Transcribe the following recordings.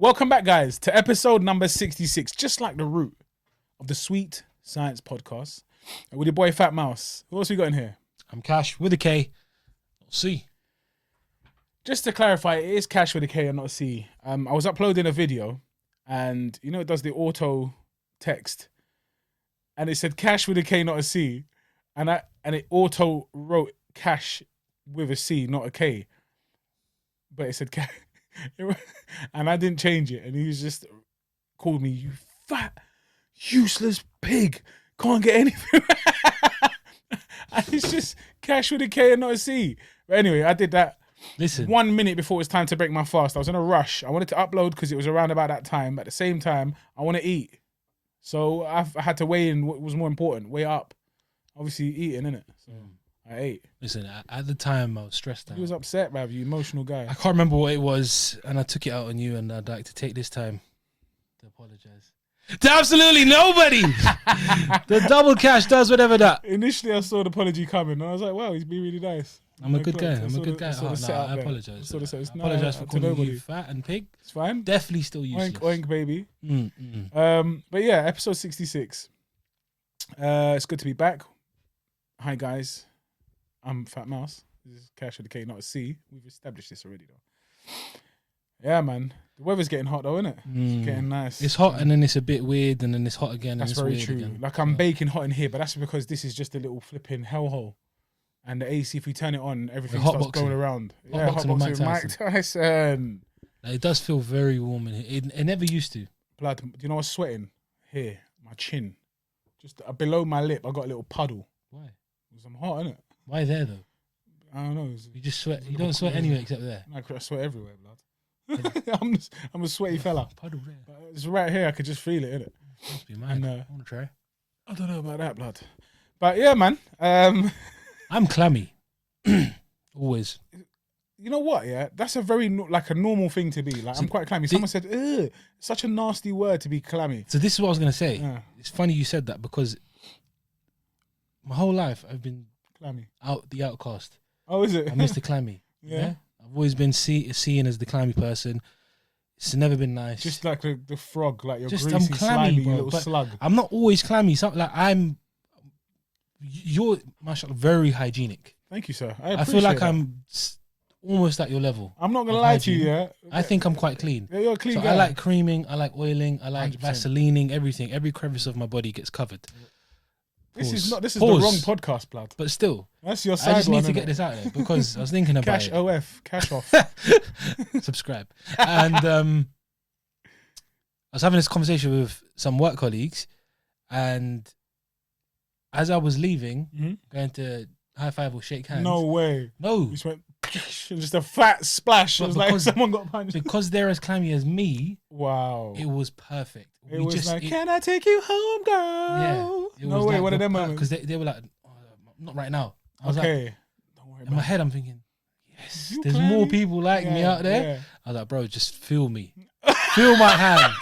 Welcome back, guys, to episode number 66, just like the root of the Sweet Science Podcast with your boy 𝗏𝗏. Who else we got in here? I'm Cash with a K, not C. Just to clarify, it is Cash with a K and not a C. I was uploading a video and, you know, it does the auto text and it said Cash with a K, not a C. And it auto wrote Cash with a C, not a K. But it said Cash. And I didn't change it, and he was just called me, "You fat, useless pig, can't get anything." And it's just Cash with a K and not a C. But anyway, I did that. Listen, 1 minute before it was time to break my fast. I was in a rush. I wanted to upload because it was around about that time. At the same time, I want to eat, so I had to weigh in what was more important. Weigh up, obviously eating, innit? So I ate. Listen, at the time I was stressed out. He was upset, bruv, you emotional guy. I can't remember what it was, and I took it out on you, and I'd like to take this time to apologize to absolutely nobody. The double Cash does whatever that. Initially, I saw the apology coming, and I was like, wow, he's being really nice. I'm a good guy. I'm a good guy. I apologize. I apologize for calling you fat and pig. It's fine. Definitely still useless. Oink, oink, baby. But yeah, episode 66. It's good to be back. Hi, guys. I'm 𝗏𝗏. This is Cash with a K, not a C. We've established this already, though. Yeah, man. The weather's getting hot, though, isn't it? It's getting nice. It's hot, and then it's a bit weird, and then it's hot again. That's and it's very weird true. Again. Like, I'm baking hot in here, but that's because this is just a little flipping hellhole. And the AC, if we turn it on, everything starts going around. Hotboxing with Mike Tyson. Like, it does feel very warm in here. It never used to. Blood, do you know what's sweating? Here, my chin. Just below my lip, I got a little puddle. Why? Because I'm hot, innit? Why there, though? I don't know. You just sweat. You don't sweat anywhere except there. I sweat everywhere, blood. I'm a sweaty fella. Puddle there. It's right here. I could just feel it, innit? Must be mine. I want to try. I don't know about that, blood. But yeah, man. I'm clammy. Always. You know what? Yeah, that's a very like a normal thing to be. Like, I'm quite clammy. Someone said, "Ugh, such a nasty word to be clammy." So this is what I was gonna say. Yeah. It's funny you said that because my whole life I've been Clammy. the outcast. Oh, is it? I'm Mr. Clammy. Yeah. I've always been seen as the clammy person. It's never been nice. Just like the frog, like you're Just greasy, I'm clammy, slimy bro, little but slug. I'm not always clammy. So, like you're, mashallah, very hygienic. Thank you, sir. I feel like that. I'm almost at your level. I'm not gonna lie to you, yeah. I think I'm quite clean. Yeah, you're a clean So guy. I like creaming, I like oiling, I like 100%. vaselining, everything. Every crevice of my body gets covered. This is Pause. the wrong podcast, blood. But still, That's your side I just one, need to innit? get this out there because I was thinking about Cash it. OF, cash off. Subscribe. And I was having this conversation with some work colleagues, and as I was leaving, going to high five or shake hands. No way. No. You just went just a fat splash. It was like someone got punched. Because they're as clammy as me, Wow. it was perfect. It was like, can I take you home, girl? Yeah. No way, one of them moments. Because they were like, oh, not right now. I was Okay. like, Don't worry in about my it. head, I'm thinking, yes, You there's clammy? more people like me Yeah, out there. yeah. I was like, bro, just feel me. Feel my hand.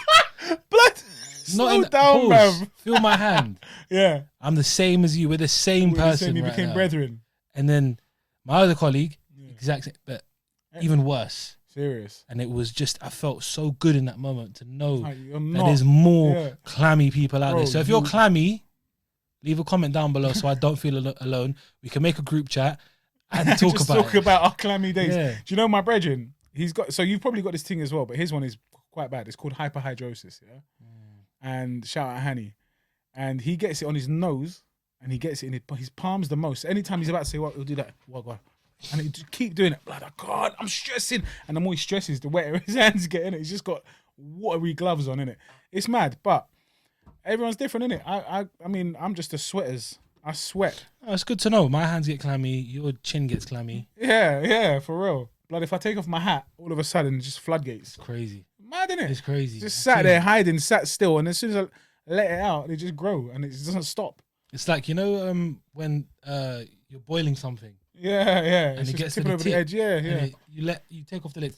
Blood. Not Slow in down, pause. bruv. Feel my hand. Yeah. I'm the same as you. We're the same We're the person same, we right became now. brethren. And then my other colleague, exact same, but even worse. Serious. And it was just, I felt so good in that moment to know Like, you're that not. there's more Yeah. clammy people out Bro, there. So if you're clammy, leave a comment down below so I don't feel alone. We can make a group chat and talk Just about talk it. about our clammy days. Yeah. Do you know my brethren? He's got, so you've probably got this thing as well, but his one is quite bad. It's called hyperhidrosis, yeah? And shout out Hanny. And he gets it on his nose and he gets it in his palms the most. Anytime he's about to say what, he'll do that. What, God. And he just keep doing it. Blood, God, I'm stressing. And the more he stresses, the wetter his hands get in it. He's just got watery gloves on, innit? It's mad, but everyone's different, innit? I mean, I'm just a sweaters. I sweat. Oh, it's good to know. My hands get clammy. Your chin gets clammy. Yeah, for real. Blood, if I take off my hat, all of a sudden, just floodgates. It's crazy. Mad, innit? It's crazy. Just sat there hiding, sat still, and as soon as I let it out, they just grow, and it just doesn't stop. It's like, you know, when you're boiling something. Yeah. And It's it just gets to tipping the over the tip, edge. Yeah. and you take off the lid.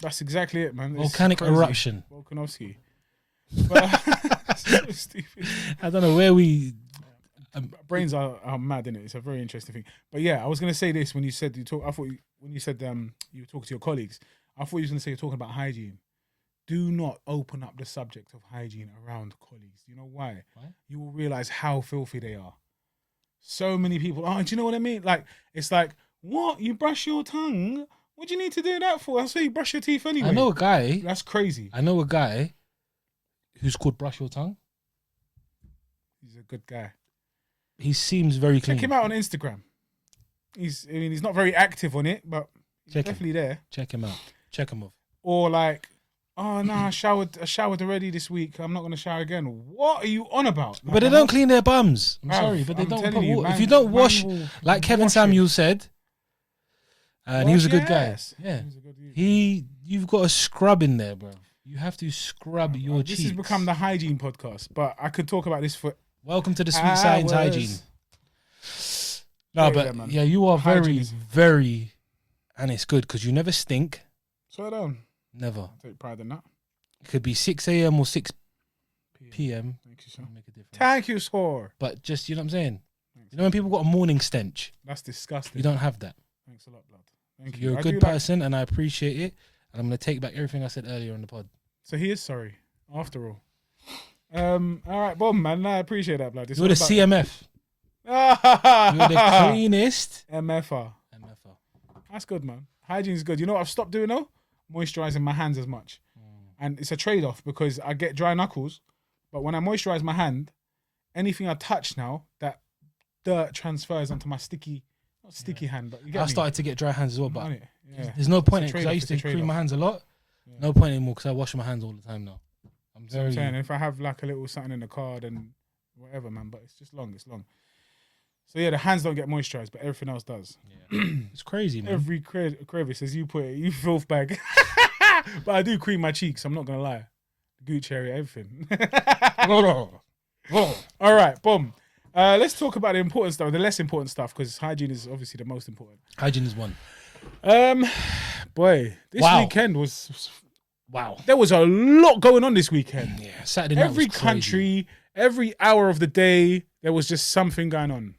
That's exactly it, man. It's Volcanic crazy. eruption. 𝗏𝗏𝗏𝗏. But so stupid. I don't know where we. Brains are mad, innit? It's a very interesting thing. But yeah, I was gonna say this when you said when you said you were talking to your colleagues. I thought you was gonna say you're talking about hygiene. do not open up the subject of hygiene around colleagues. You know why? You will realize how filthy they are. So many people, do you know what I mean? Like, it's like, what? You brush your tongue? What do you need to do that for? That's why you brush your teeth anyway. I know a guy. That's crazy. I know a guy who's called Brush Your Tongue. He's a good guy. He seems very clean. Check him out on Instagram. He's not very active on it, but he's definitely there. Check him out. Check him off. Or like, oh no, I showered already this week. I'm not gonna shower again. What are you on about? Like, but they don't clean their bums. I'm Bruv, sorry, but they I'm don't put telling you, water. man, If you don't wash, will like Kevin wash Samuel it. said, and he was a good guy. Yes. Yeah, He's a good dude. you've got to scrub in there, bro. You have to scrub your cheeks. This has become the hygiene podcast, but I could talk about this for. Welcome to the Sweet Science Hygiene. No, Sorry, but yeah, you are Hygiene is- very, and it's good because you never stink. Slow down. Never. I take pride in that. It could be 6 a.m. or 6 p.m. Thank you, sir. Make a difference. Thank you, sir. But just, you know what I'm saying? You know when people got a morning stench? That's disgusting. You don't have that. Thanks a lot, blood. Thank you. You're a I good do like- person, and I appreciate it. And I'm going to take back everything I said earlier in the pod. So he is sorry, after all. All right, Bob, man. I appreciate that, blood. It's You're the all CMF. about- You're the cleanest. MFR. MFR. That's good, man. Hygiene's good. You know what I've stopped doing though? Moisturizing my hands as much. And it's a trade-off because I get dry knuckles, but when I moisturize my hand, anything I touch now, that dirt transfers onto my not sticky hand, but you get I me? started to get dry hands as well, but Yeah. there's no point in It's it a because I used to trade-off, it's a clean my trade-off. hands a lot. Yeah. No point anymore because I wash my hands all the time now. I'm That's what I'm very. saying. If I have like a little something in the card and whatever, man, but it's just long. It's long. So yeah, the hands don't get moisturized, but everything else does. Yeah. It's crazy, man. Every crevice, as you put it, you filth bag. But I do cream my cheeks. I'm not gonna lie. 𝗙𝗺𝗟𝗬, everything. All right, boom. Let's talk about the important stuff, the less important stuff, because hygiene is obviously the most important. Hygiene is one. Boy, this Wow. weekend was. Wow. There was a lot going on this weekend. Yeah. Saturday night Every was crazy. country, every hour of the day, there was just something going on.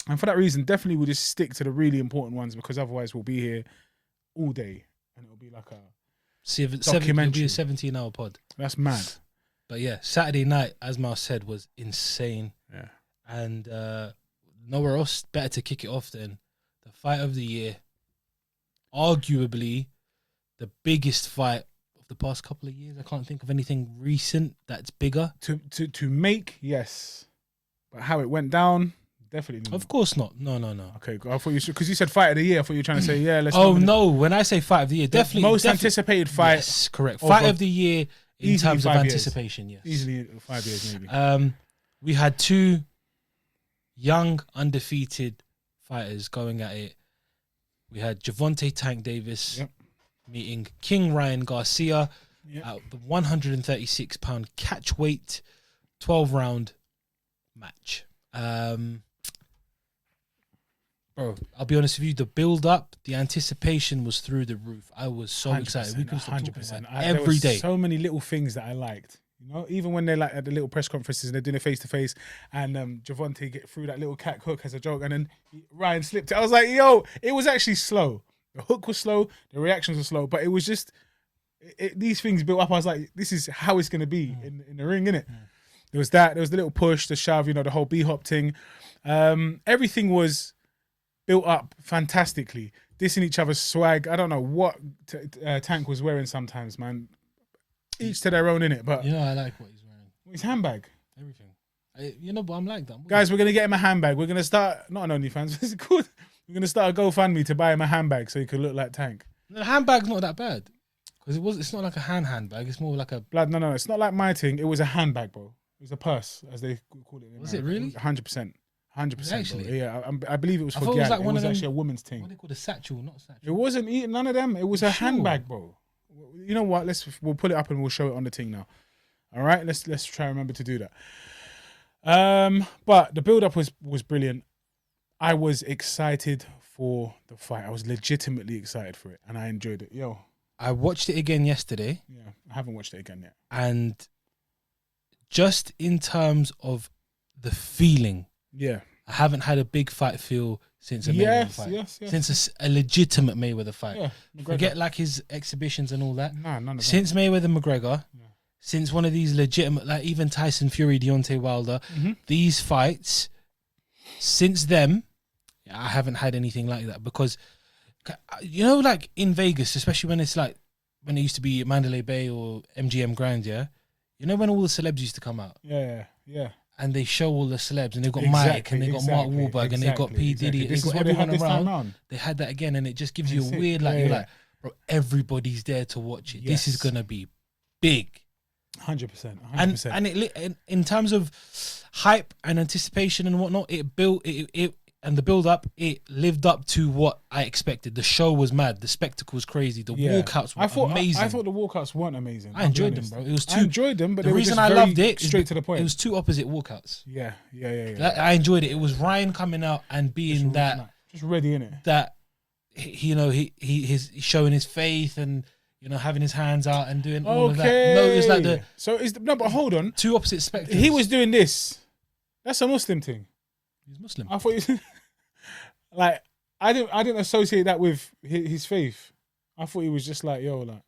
And for that reason, definitely we'll just stick to the really important ones because otherwise we'll be here all day and it'll be like a It'll be documentary. a 17-hour pod. That's mad. But yeah, Saturday night, as Mal said, was insane. Yeah. And nowhere else better to kick it off than the fight of the year. Arguably the biggest fight of the past couple of years. I can't think of anything recent that's bigger. To make, yes. But how it went down, definitely not. Of course not. No. Okay, I thought you should, because you said fight of the year. I thought you were trying to say, yeah, let's Oh, nominate- no. When I say fight of the year, The definitely. most anticipated fight. Yes, correct. over Fight of the year in easily terms of 5 years. anticipation, yes. Easily 5 years, maybe. We had two young, undefeated fighters going at it. We had Gervonta Tank Davis meeting King Ryan Garcia at the 136-pound catch weight 12-round match. Bro, I'll be honest with you, the build-up, the anticipation was through the roof. I was so excited. We could stop talking about it every day. So many little things that I liked. You know, even when they're like at the little press conferences and they're doing it face to face, and Gervonta get through that little cat hook as a joke, and then Ryan slipped it. I was like, yo, it was actually slow. The hook was slow, the reactions were slow, but it was just these things built up. I was like, this is how it's gonna be in the ring, innit? There was that. There was the little push, the shove, you know, the whole B-hop thing. Everything was built up fantastically, dissing each other's swag. I don't know what Tank was wearing sometimes, man. Each to their own, innit? But You know, I like what he's wearing. his handbag. Everything. But I'm like that. Guys, we're going to get him a handbag. We're going to start, not an OnlyFans, what's it called? We're going to start a GoFundMe to buy him a handbag so he could look like Tank. The handbag's not that bad. Because it's not like a handbag. It's more like a... Blood, no. It's not like my thing. It was a handbag, bro. It was a purse, as they call it. Was it really? 100%. 100%. Actually? Bro. Yeah, I believe it was I for thought it was gal. like one of them- actually a woman's What thing. they call a satchel, not a satchel. It wasn't none of them. It was a Sure. handbag, bro. You know what? We'll pull it up and we'll show it on the thing now. All right, let's try and remember to do that. But the build up was brilliant. I was excited for the fight. I was legitimately excited for it, and I enjoyed it. Yo, I watched it again yesterday, yeah, I haven't watched it again yet. and just in terms of the feeling, Yeah, I haven't had a big fight feel since a Mayweather fight. Yes. Since a legitimate Mayweather fight. Yeah, Forget like his exhibitions and all that. Nah, none of Since that. Mayweather McGregor, since one of these legitimate, like even Tyson Fury, Deontay Wilder, these fights, since them, I haven't had anything like that. Because, you know, like in Vegas, especially when it's like, when it used to be Mandalay Bay or MGM Grand, yeah? You know when all the celebs used to come out? Yeah. And they show all the celebs, and they've got Mike, and they've got Mark Wahlberg, and they've got P. Diddy, This they've is got what they had everyone this time around. They had that again, and it just gives you a That's it. weird, like, Yeah, you're yeah. like, bro, everybody's there to watch it. This is going to be big. 100%. And it in terms of hype and anticipation and whatnot, it built it and the build up, it lived up to what I expected. The show was mad, the spectacle was crazy, the walkouts were amazing. I thought the walkouts weren't amazing. I enjoyed them, bro. It was I enjoyed them, but the they were reason just I very loved it straight to the point. It was two opposite walkouts. Yeah. I enjoyed it. It was Ryan coming out and being just ready in it. That he's showing his faith and having his hands out and doing all of that. No, it's like but hold on. Two opposite spectrums. He was doing this. That's a Muslim thing. He's Muslim. I thought like I didn't associate that with his faith. I thought he was just like, yo, like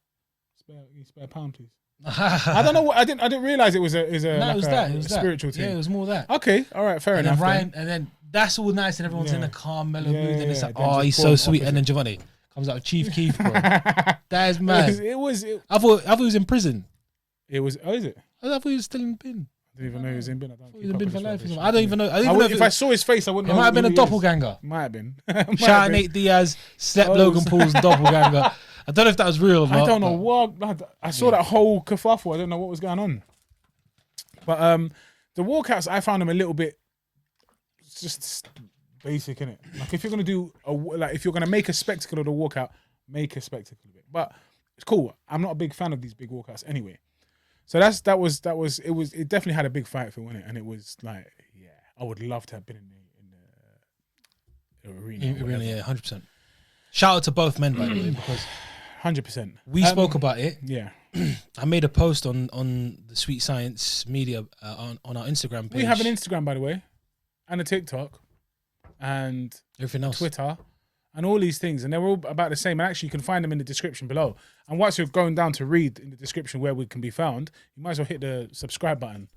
spare pound, please. I don't know what I didn't realize it was a spiritual thing. Yeah, it was more that. Okay, all right, fair enough. And then that's all nice, and everyone's in a calm, mellow mood, and it's like, oh, he's so sweet. And then Gervonta comes out with Chief Keef, bro. That is mad. I thought he was in prison. It was. Oh, is it? I thought he was still in bin. I didn't even know he was in bin. He was in bin for life. I don't even know. If I saw his face, I wouldn't know. It might have been a doppelganger. Might have been. Shout out Nate Diaz, Step Logan Paul's doppelganger. I don't know if that was real or not. I don't know what. I saw that whole kerfuffle. I don't know what was going on. But the walkouts, I found them a little bit just basic, innit? Like if you're gonna do if you're gonna make a spectacle of the walkout, make a spectacle of it. But it's cool. I'm not a big fan of these big walkouts anyway. So it definitely had a big fight feel in it, and it was like, yeah, I would love to have been in the arena. Yeah, 100%. Shout out to both men, by the way, because 100%. We spoke about it. Yeah. I made a post on the Sweet Science Media on our Instagram page. We have an Instagram, by the way, and a TikTok, and everything else, Twitter, and all these things, and they're all about the same. And actually, you can find them in the description below. And once you're going down to read in the description where we can be found, you might as well hit the subscribe button,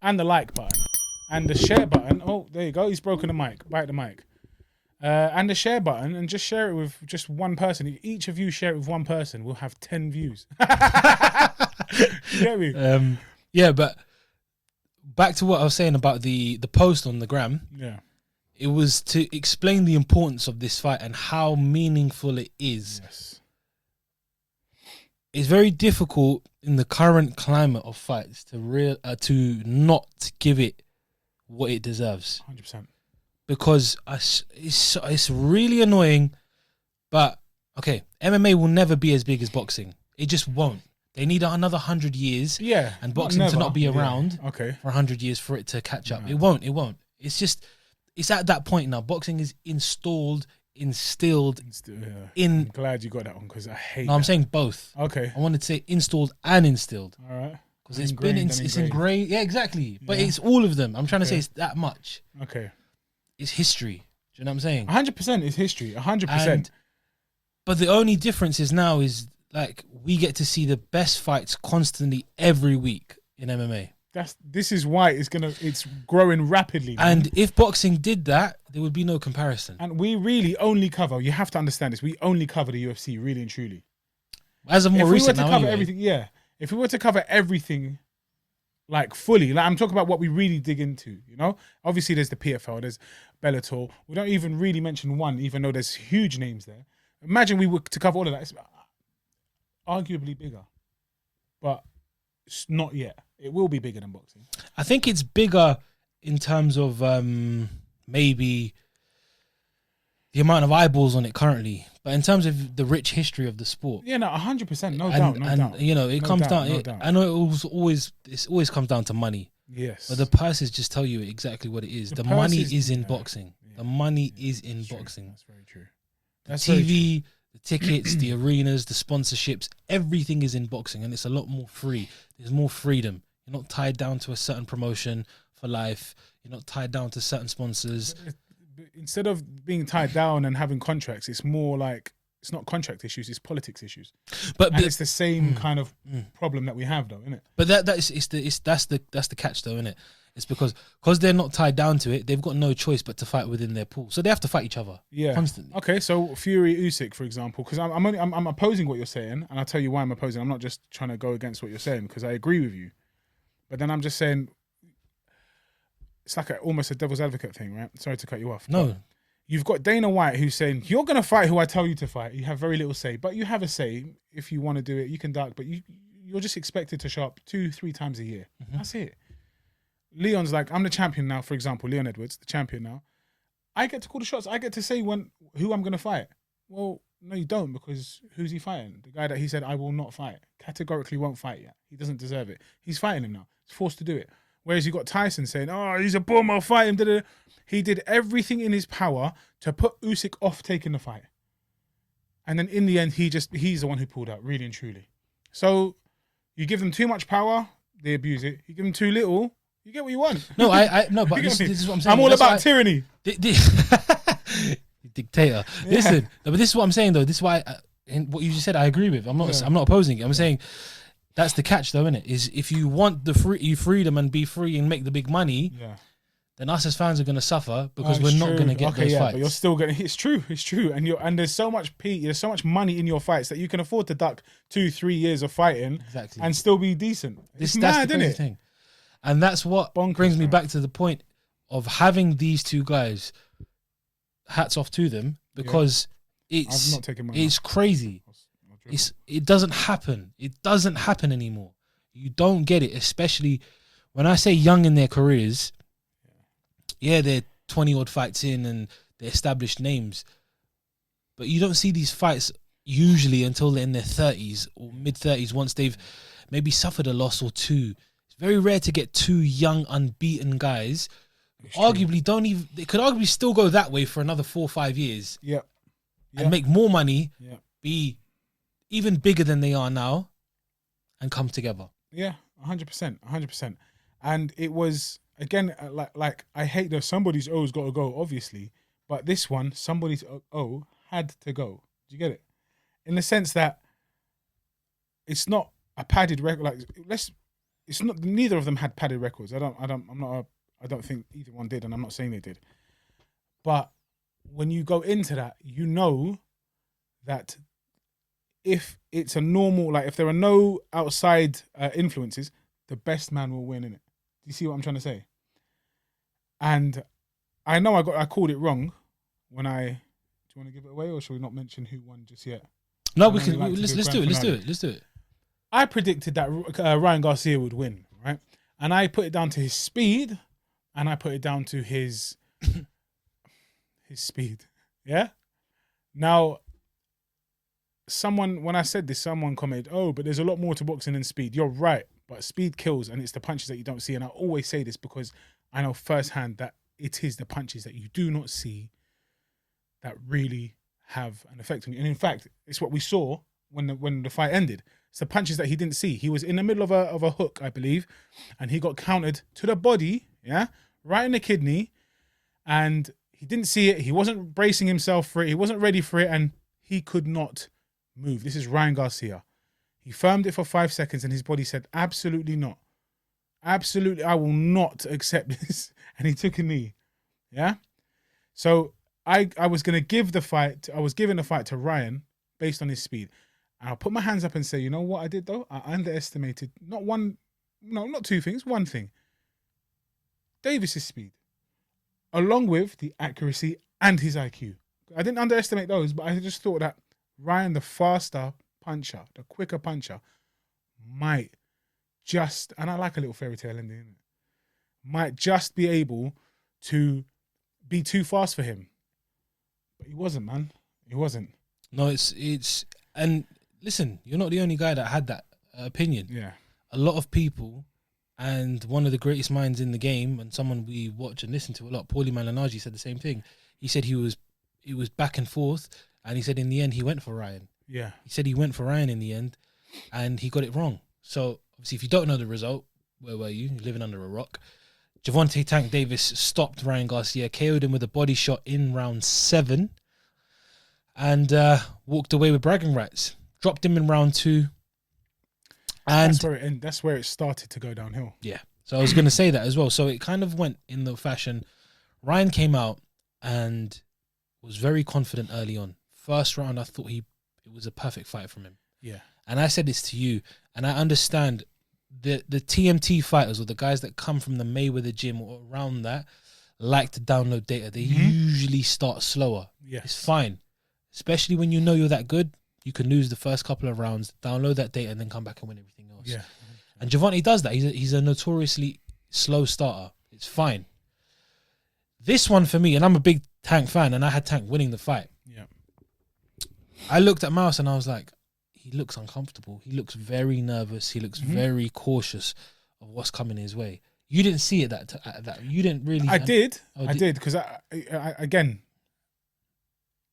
and the like button, and the share button. Oh, there you go. He's broken the mic. Bite the mic. And the share button, and just share it with just one person. Each of you share it with one person. We'll have 10 views. You get me? Yeah, but back to what I was saying about the post on the gram. Yeah. It was to explain the importance of this fight and how meaningful it is. Yes. It's very difficult in the current climate of fights to not give it what it deserves. 100%. Because it's really annoying, but okay, MMA will never be as big as boxing. It just won't. They need another 100 years, and boxing to not be around for 100 years for it to catch up. No. It won't. It's at that point now. Boxing is instilled. I'm glad you got that one because I hate. No, I'm saying both. Okay, I wanted to say installed and instilled. All right, because it's ingrained. Yeah, exactly. But it's all of them. I'm trying to say it's that much. Okay. It's history. Do you know what I'm saying? 100% is history. 100%. But the only difference is now is like we get to see the best fights constantly every week in MMA. This is why it's growing rapidly. Man. And if boxing did that, there would be no comparison. And we really only cover. You have to understand this. We only cover the UFC, really and truly. As of more recent, if we were to cover everything, if we were to cover everything. Like fully, like I'm talking about what we really dig into, you know? Obviously there's the PFL, there's Bellator. We don't even really mention one, even though there's huge names there. Imagine we were to cover all of that. It's arguably bigger, but it's not yet. It will be bigger than boxing. I think it's bigger in terms of maybe the amount of eyeballs on it currently, but in terms of the rich history of the sport, 100%, no doubt. You know, it comes down. I know it always comes down to money. Yes, but the purses just tell you exactly what it is. The money is in boxing. Yeah, the money is in boxing. That's very true. That's TV, the tickets, the arenas, the sponsorships, everything is in boxing, and it's a lot more free. There's more freedom. You're not tied down to a certain promotion for life. You're not tied down to certain sponsors. Instead of being tied down and having contracts, it's more like it's not contract issues, it's politics issues. But it's the same kind of problem that we have, though, isn't it? But that's the catch, though, isn't it? It's because they're not tied down to it. They've got no choice but to fight within their pool, so they have to fight each other. Constantly. Okay, so Fury Usyk, for example, because I'm opposing what you're saying, and I'll tell you why I'm opposing. I'm not just trying to go against what you're saying because I agree with you, but then I'm just saying it's like almost a devil's advocate thing, right? Sorry to cut you off. No. You've got Dana White who's saying, you're going to fight who I tell you to fight. You have very little say, but you have a say. If you want to do it, you can duck, but you're just expected to show up 2-3 times a year. That's it. Leon's like, I'm the champion now, for example, Leon Edwards, the champion now. I get to call the shots. I get to say who I'm going to fight. Well, no, you don't, because who's he fighting? The guy that he said, I will not fight. Categorically won't fight yet. He doesn't deserve it. He's fighting him now. He's forced to do it. Whereas you got Tyson saying, oh, he's a bum, I'll fight him. Da-da-da. He did everything in his power to put Usyk off taking the fight. And then in the end, he's the one who pulled out, really and truly. So you give them too much power, they abuse it. You give them too little, you get what you want. No, no, but this is what I'm saying. I'm all about tyranny. Dictator. Yeah. Listen, but this is what I'm saying, though. This is why what you just said, I agree with. I'm not opposing it. I'm saying that's the catch, though, isn't it? Is if you want the freedom and be free and make the big money, then us as fans are going to suffer because we're not going to get those fights. But you're still going to. It's true, and there's so much there's so much money in your fights that you can afford to duck 2-3 years of fighting and still be decent. It's mad, isn't it? Thing. And that's what brings me back to the point of having these two guys. Hats off to them because it's crazy. It doesn't happen. It doesn't happen anymore. You don't get it, especially when I say young in their careers. Yeah, they're 20-odd fights in and they're established names. But you don't see these fights usually until they're in their 30s or mid-30s once they've maybe suffered a loss or two. It's very rare to get two young, unbeaten guys. Arguably, they could arguably still go that way for another 4 or 5 years. And make more money, be even bigger than they are now, and come together. Yeah, 100%. And it was, again, like I hate that somebody's O's got to go, obviously, but this one, somebody's O had to go. Do you get it? In the sense that it's not a padded record. Like it's not. Neither of them had padded records. I don't think either one did, and I'm not saying they did. But when you go into that, you know that if it's a normal, like if there are no outside influences, the best man will win, innit? Do you see what I'm trying to say? And I know I called it wrong when do you want to give it away, or should we not mention who won just yet? No, we can. Let's do it. I predicted that Ryan Garcia would win, right? And I put it down to his speed, and I put it down to his speed. Yeah. Now, when I said this, someone commented, "Oh, but there's a lot more to boxing than speed." You're right, but speed kills, and it's the punches that you don't see. And I always say this because I know firsthand that it is the punches that you do not see that really have an effect on you. And in fact, it's what we saw when the fight ended. It's the punches that he didn't see. He was in the middle of a hook, I believe, and he got countered to the body, right in the kidney, and he didn't see it. He wasn't bracing himself for it. He wasn't ready for it, and he could not move. This is Ryan Garcia. He firmed it for 5 seconds, and his body said, "Absolutely not. Absolutely, I will not accept this." And he took a knee. Yeah. So I was going to give the fight. I was giving the fight to Ryan based on his speed. And I'll put my hands up and say, you know what I did though? I underestimated not two things, one thing. Davis's speed, along with the accuracy and his IQ. I didn't underestimate those, but I just thought that Ryan, the faster puncher, the quicker puncher, might just, and I like a little fairy tale ending, isn't it? Might just be able to be too fast for him. But he wasn't, man. He wasn't. No, it's and listen, you're not the only guy that had that opinion. Yeah. A lot of people, and one of the greatest minds in the game, and someone we watch and listen to a lot, Paulie Malignaggi, said the same thing. He said he was back and forth, and he said in the end he went for Ryan. Yeah. He said he went for Ryan in the end, and he got it wrong. So obviously, if you don't know the result, where were you? You're living under a rock. Gervonta Tank Davis stopped Ryan Garcia, KO'd him with a body shot in round 7, and walked away with bragging rights. Dropped him in round 2. And that's where it started to go downhill. Yeah. So I was going to say that as well. So it kind of went in the fashion. Ryan came out and was very confident early on. First round, I thought it was a perfect fight from him. Yeah. And I said this to you, and I understand the TMT fighters, or the guys that come from the Mayweather gym or around that, like to download data. They usually start slower. Yes. It's fine. Especially when you know you're that good. You can lose the first couple of rounds, download that data, and then come back and win everything else. Yeah. And Gervonta does that. He's a notoriously slow starter. It's fine. This one for me, and I'm a big Tank fan, and I had Tank winning the fight. Yeah. I looked at Mouse and I was like, he looks uncomfortable. He looks very nervous. He looks very cautious of what's coming his way. You didn't see it that you didn't really. I did because I again,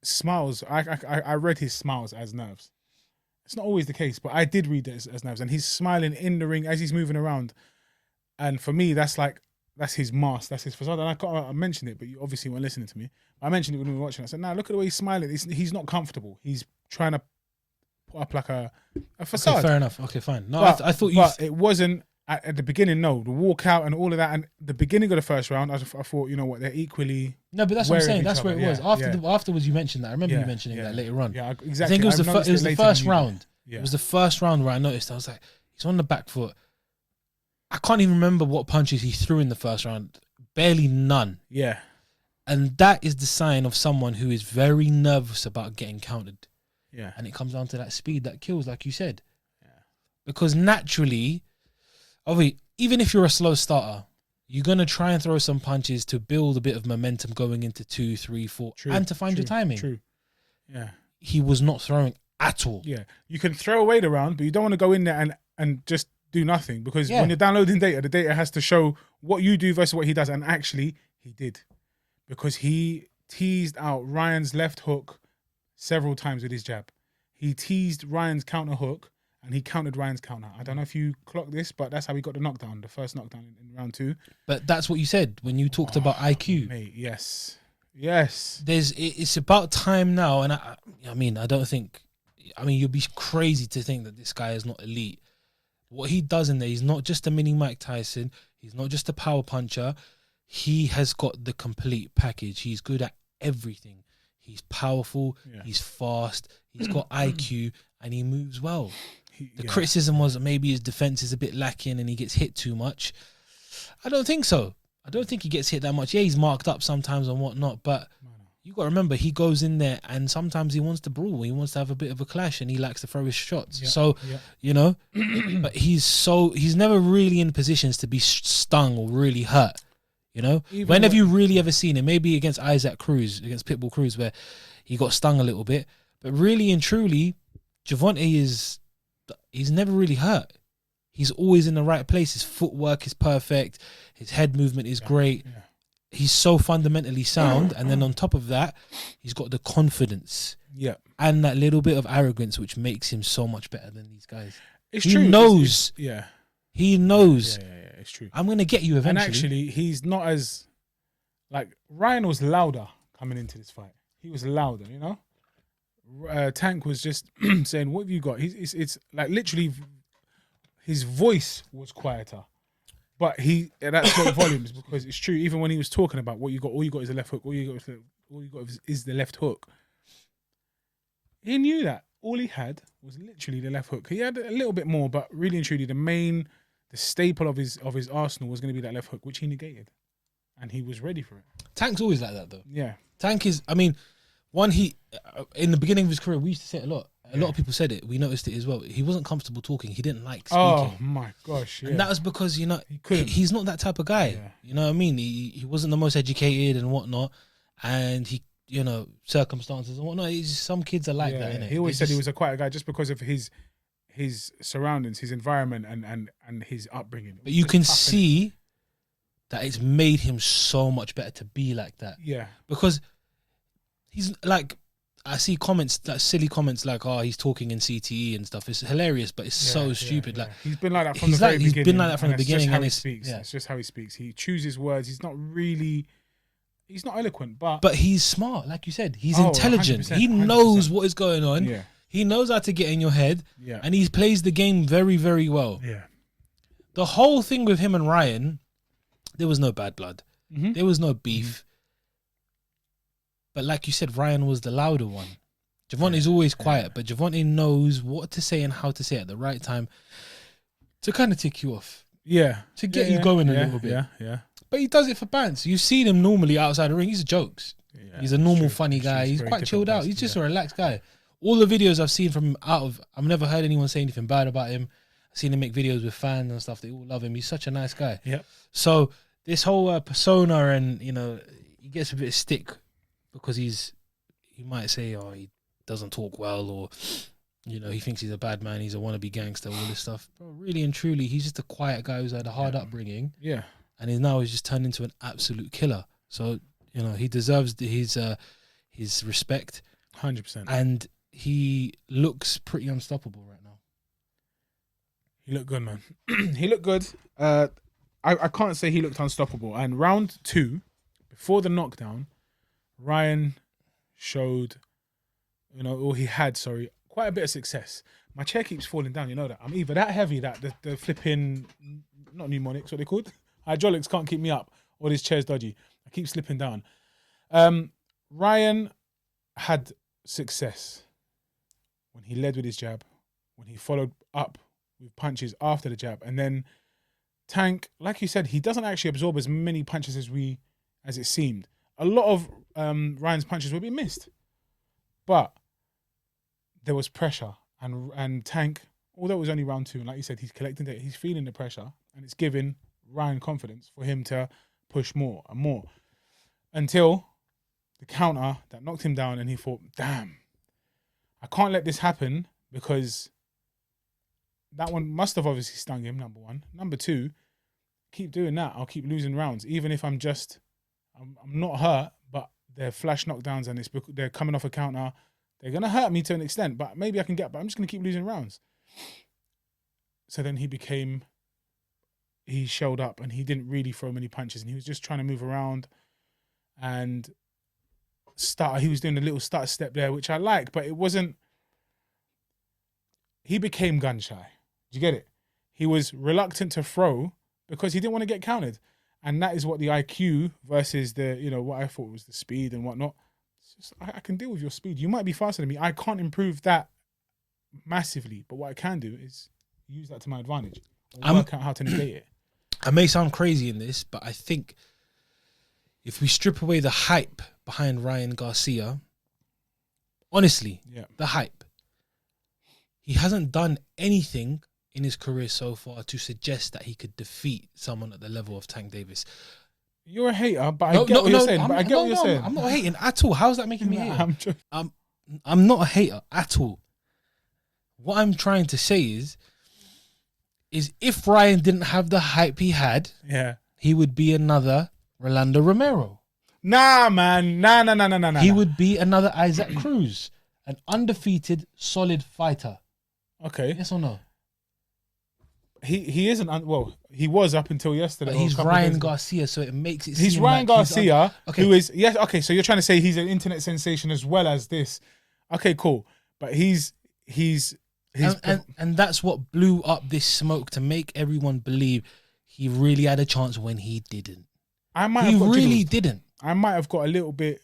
smiles. I read his smiles as nerves. It's not always the case, but I did read it as nerves, and he's smiling in the ring as he's moving around. And for me, that's his mask, that's his facade. And I mentioned it, but you obviously weren't listening to me. I mentioned it when we were watching. I said, "Nah, look at the way he's smiling. He's not comfortable. He's trying to put up like a facade." Okay, fair enough. Okay, fine. No, but, I thought but it wasn't at the beginning. No, the walkout and all of that, and the beginning of the first round, I thought, you know what, they're equally. No, but that's what I'm saying. That's where it was. Yeah, Afterwards, you mentioned that. I remember you mentioning that later on. Yeah, exactly. I think it was the first round. Yeah. It was the first round where I noticed. I was like, he's on the back foot. I can't even remember what punches he threw in the first round. Barely none. Yeah. And that is the sign of someone who is very nervous about getting countered. Yeah. And it comes down to that speed that kills, like you said. Yeah. Because naturally, even if you're a slow starter, you're going to try and throw some punches to build a bit of momentum going into 2, 3, 4, and to find your timing. True. Yeah. He was not throwing at all. Yeah. You can throw away the round, but you don't want to go in there and just do nothing, because when you're downloading data, the data has to show what you do versus what he does. And actually, he did, because he teased out Ryan's left hook several times with his jab. He teased Ryan's counter hook, and he countered Ryan's counter. I don't know if you clocked this, but that's how he got the knockdown, the first knockdown in round 2. But that's what you said when you talked about IQ. Mate, yes. It's about time now, and I mean, you'd be crazy to think that this guy is not elite. What he does in there, he's not just a mini Mike Tyson. He's not just a power puncher. He has got the complete package. He's good at everything. He's powerful. Yeah. He's fast. He's got IQ, and he moves well. The criticism was maybe his defense is a bit lacking and he gets hit too much. I don't think so. I don't think he gets hit that much. Yeah, he's marked up sometimes and whatnot, but you got to remember, he goes in there and sometimes he wants to brawl. He wants to have a bit of a clash, and he likes to throw his shots. You know, but he's never really in positions to be stung or really hurt. You know, when have you really ever seen it? Maybe against Pitbull Cruz, where he got stung a little bit. But really and truly, Gervonta he's never really hurt. He's always in the right place. His footwork is perfect. His head movement is great. Yeah. He's so fundamentally sound, and then on top of that, he's got the confidence, and that little bit of arrogance, which makes him so much better than these guys. He knows. He knows. Yeah, it's true. I'm gonna get you eventually. And actually, he's not as Ryan was louder coming into this fight. He was louder, you know. Tank was just saying, "What have you got?" It's like literally, his voice was quieter. But that spoke volumes, because it's true. Even when he was talking about all you got is the left hook. All you got is the left hook. He knew that all he had was literally the left hook. He had a little bit more, but really and truly, the staple of his arsenal was going to be that left hook, which he negated, and he was ready for it. Tank's always like that, though. Yeah, Tank is. I mean, in the beginning of his career, we used to say it a lot. A lot of people said it. We noticed it as well. He wasn't comfortable talking. He didn't like speaking. Oh my gosh! Yeah. And that was because he's not that type of guy. Yeah. You know what I mean? He wasn't the most educated and whatnot, and circumstances and whatnot. Some kids are like that. Innit? He always said he was a quiet guy just because of his surroundings, his environment, and his upbringing. But you can see that it's made him so much better to be like that. Yeah, because he's like. I see comments, like silly comments, like, "Oh, he's talking in CTE and stuff." It's hilarious, but it's so stupid. Like he's been like that from the very beginning. He's been like that from the beginning, and it's just how he speaks. He chooses words. He's not eloquent, but he's smart, like you said. He's intelligent. 100%, he knows what is going on. Yeah. He knows how to get in your head. Yeah. And he plays the game very, very well. Yeah. The whole thing with him and Ryan, there was no bad blood. Mm-hmm. There was no beef. But like you said, Ryan was the louder one. Gervonta's always quiet, but Gervonta knows what to say and how to say it at the right time to kind of tick you off. Yeah. To get you going a little bit. Yeah. But he does it for bands. You've seen him normally outside the ring. He's jokes. Yeah, he's a normal, funny guy. He's quite chilled out. He's just a relaxed guy. All the videos I've seen from him I've never heard anyone say anything bad about him. I've seen him make videos with fans and stuff. They all love him. He's such a nice guy. Yeah. So this whole persona, and you know, he gets a bit of stick because he might say, oh, he doesn't talk well, or you know, he thinks he's a bad man, he's a wannabe gangster, all this stuff. Bro, really and truly, he's just a quiet guy who's had a hard upbringing. Yeah. And he's just turned into an absolute killer. So, you know, he deserves his respect. 100%. And he looks pretty unstoppable right now. He looked good, man. He looked good. I can't say he looked unstoppable. And round 2, before the knockdown, Ryan showed, quite a bit of success. My chair keeps falling down, you know that. I'm either that heavy that the flipping, not mnemonics, what they called? Hydraulics can't keep me up, or this chair's dodgy. I keep slipping down. Ryan had success when he led with his jab, when he followed up with punches after the jab, and then Tank, like you said, he doesn't actually absorb as many punches as it seemed. A lot of Ryan's punches will be missed, but there was pressure, and Tank, although it was only round 2, and like you said, he's collecting data, he's feeling the pressure, and it's giving Ryan confidence for him to push more and more until the counter that knocked him down, and he thought, damn, I can't let this happen, because that one must have obviously stung him, number 1. Number 2, keep doing that, I'll keep losing rounds, even if I'm not hurt, but they're flash knockdowns and they're coming off a counter. They're going to hurt me to an extent, but maybe I can but I'm just going to keep losing rounds. So then he showed up, and he didn't really throw many punches, and he was just trying to move around and he was doing a little stutter step there, which I like, but it wasn't, he became gun shy. Do you get it? He was reluctant to throw because he didn't want to get countered. And that is what the IQ versus the, what I thought was the speed and whatnot. It's just, I can deal with your speed. You might be faster than me. I can't improve that massively, but what I can do is use that to my advantage. Or work out how to negate it. I may sound crazy in this, but I think if we strip away the hype behind Ryan Garcia, honestly, the hype, he hasn't done anything in his career so far to suggest that he could defeat someone at the level of Tank Davis. You're a hater, but I get what you're saying. I'm not hating at all. How's that making me hate? I'm not a hater at all. What I'm trying to say is if Ryan didn't have the hype he had, he would be another Rolando Romero. Nah, man. Nah. He would be another Isaac Cruz, an undefeated, solid fighter. Okay. Yes or no? He isn't. He was up until yesterday. But he's Ryan Garcia, so it makes it. He's seem Ryan like Garcia, who is Okay, so you're trying to say he's an internet sensation as well as this. Okay, cool. But he's that's what blew up this smoke to make everyone believe he really had a chance when he didn't. He really didn't. I might have got a little bit.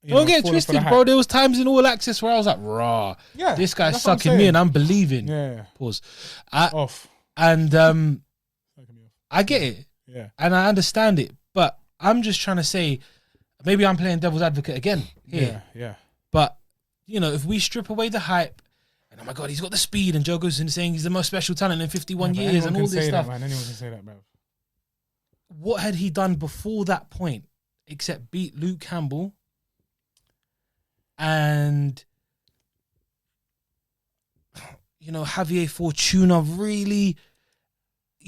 Don't get twisted, bro. There was times in All Access where I was like, "Raw, this guy's sucking me," and I'm believing. Yeah. Pause. Off. And I get it. Yeah. And I understand it, but I'm just trying to say, maybe I'm playing devil's advocate again here. Yeah. But if we strip away the hype, and oh my God, he's got the speed, and Joe goes in saying he's the most special talent in 51 years, and all this stuff. Anyone can say that, bro. What had he done before that point except beat Luke Campbell and Javier Fortuna? Really,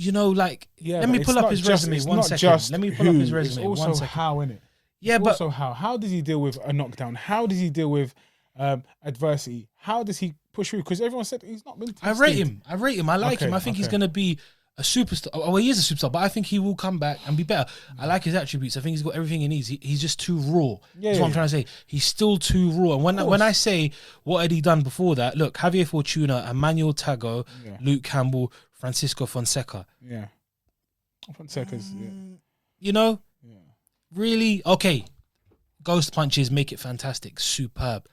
let me pull up his resume 1 second. Let me pull up his resume 1 second. How, innit? Yeah, but also how does he deal with a knockdown? How does he deal with adversity. How does he push through? Because everyone said he's not been tested. I rate him. I like him. I think he's going to be a superstar. Oh, well, he is a superstar, but I think he will come back and be better. I like his attributes. I think he's got everything he needs. He's just too raw. That's what I'm trying to say. He's still too raw. And when I say what had he done before that, look, 𝗕𝗏𝗄𝗏 𝗓𝗏𝗄𝗏, Luke Campbell, Francisco Fonseca. Yeah. Fonseca's, You know? Yeah. Really? Okay. Ghost punches make it fantastic. Superb.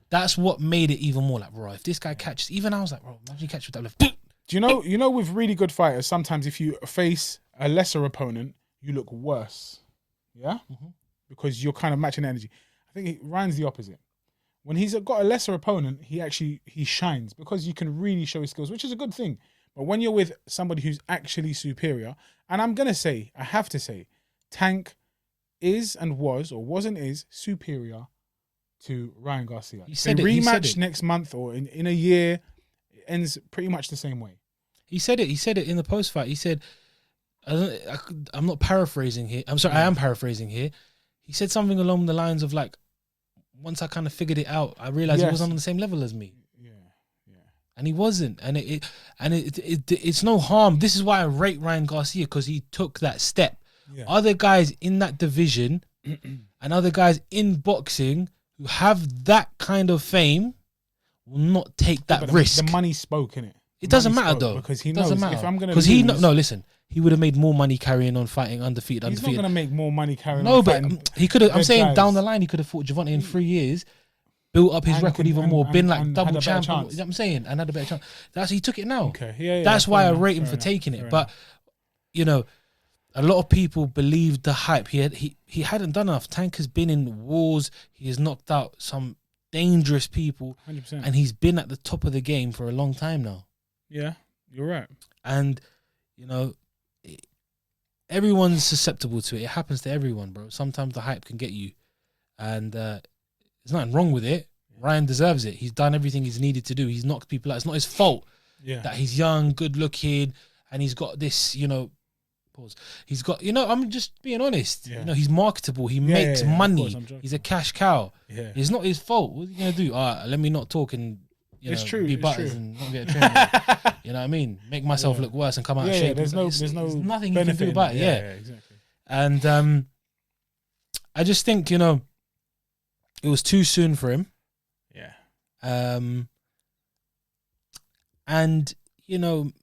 That's what made it even more like, bro, if this guy catches, even I was like, bro, imagine he catches with that left. Do you know with really good fighters, sometimes if you face a lesser opponent, you look worse. Yeah? Because you're kind of matching energy. I think Ryan's the opposite. When he's got a lesser opponent, he shines because you can really show his skills, which is a good thing. But when you're with somebody who's actually superior, and I have to say, Tank is and was, or was and is, superior to Ryan Garcia. He said the it. rematch next month or in a year, it ends pretty much the same way. He said it. He said it in the post fight. He said, I'm not paraphrasing here. I'm sorry, I am paraphrasing here. He said something along the lines of like, once I kind of figured it out, I realized he wasn't on the same level as me. And he wasn't, and it's no harm. This is why I rate Ryan Garcia, because he took that step. Other guys in that division and other guys in boxing who have that kind of fame will not take that risk. The money spoke, innit? It doesn't matter though, because he knows if I'm gonna because listen, he would have made more money carrying on fighting undefeated. He's not gonna make more money carrying on. No, but he could have. I'm saying down the line, he could have fought Gervonta in 3 years. Built up his record even more, been like double champ. You know what I'm saying? And had a better chance. He took it now. Okay, that's why I rate him for taking it. But you know, a lot of people believed the hype. He hadn't done enough. Tank has been in wars. He has knocked out some dangerous people, 100%. And he's been at the top of the game for a long time now. Yeah, you're right. And you know, everyone's susceptible to it. It happens to everyone, bro. Sometimes the hype can get you, and there's nothing wrong with it. Ryan deserves it. He's done everything he's needed to do. He's knocked people out. It's not his fault that he's young, good looking, and he's got this, you know, pause. He's got, you know, I'm just being honest. You know, he's marketable. He makes money. He's a cash cow. It's not his fault. What's he going to do? All right, let me not talk and, you know, be butters and not get a train. You know what I mean? Make myself look worse and come out of shape. There's nothing you can do about it. Yeah, exactly. And I just think, you know, it was too soon for him. And you know,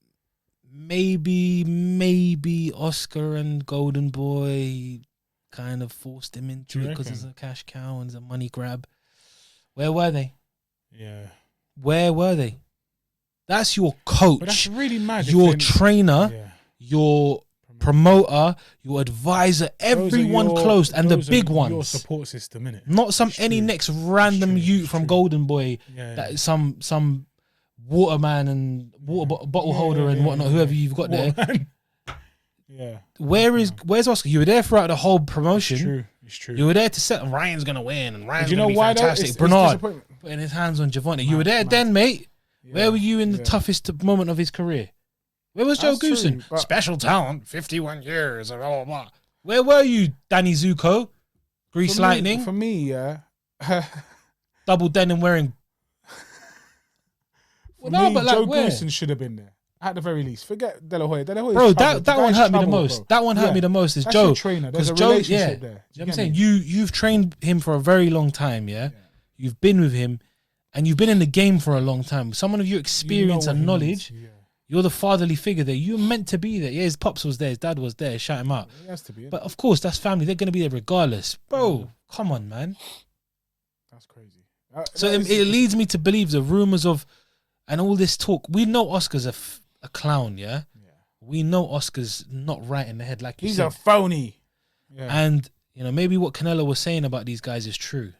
maybe Oscar and Golden Boy kind of forced him into it because it's a cash cow and it's a money grab. Where were they? Where were they? That's your coach. But that's really mad. Your trainer, your promoter, your advisor, everyone close, and the big ones. Your support system, innit? Not any next random youth from Golden Boy, that is some waterman and water bottle holder and whatnot, whoever you've got there. Where's Oscar? You were there throughout the whole promotion. It's true. You were there to set Ryan's gonna win and Ryan's gonna be fantastic. Bernard putting his hands on Gervonta. You were there then, mate. Where were you in the toughest moment of his career? Where was Joe Goosen? Special talent, 51 years, blah, blah, blah. Where were you, Danny Zuko? Grease Lightning? For me, double denim wearing. Joe Goosen should have been there. At the very least. Forget De La Hoya. Bro, that one hurt me the most. Bro. That one hurt me the most is Joe. Trainer. There's a relationship there. You know what I'm saying? You've trained him for a very long time, yeah? You've been with him, and you've been in the game for a long time. Someone of your experience and knowledge. You're the fatherly figure there. You're meant to be there. Yeah, his pops was there. His dad was there. Shout him out. He has to be. But of course, that's family. They're going to be there regardless. Bro, come on, man. That's crazy. So it leads me to believe the rumors of, and all this talk. We know Oscar's a clown, yeah? We know Oscar's not right in the head like he's a phony. And, you know, maybe what Canelo was saying about these guys is true.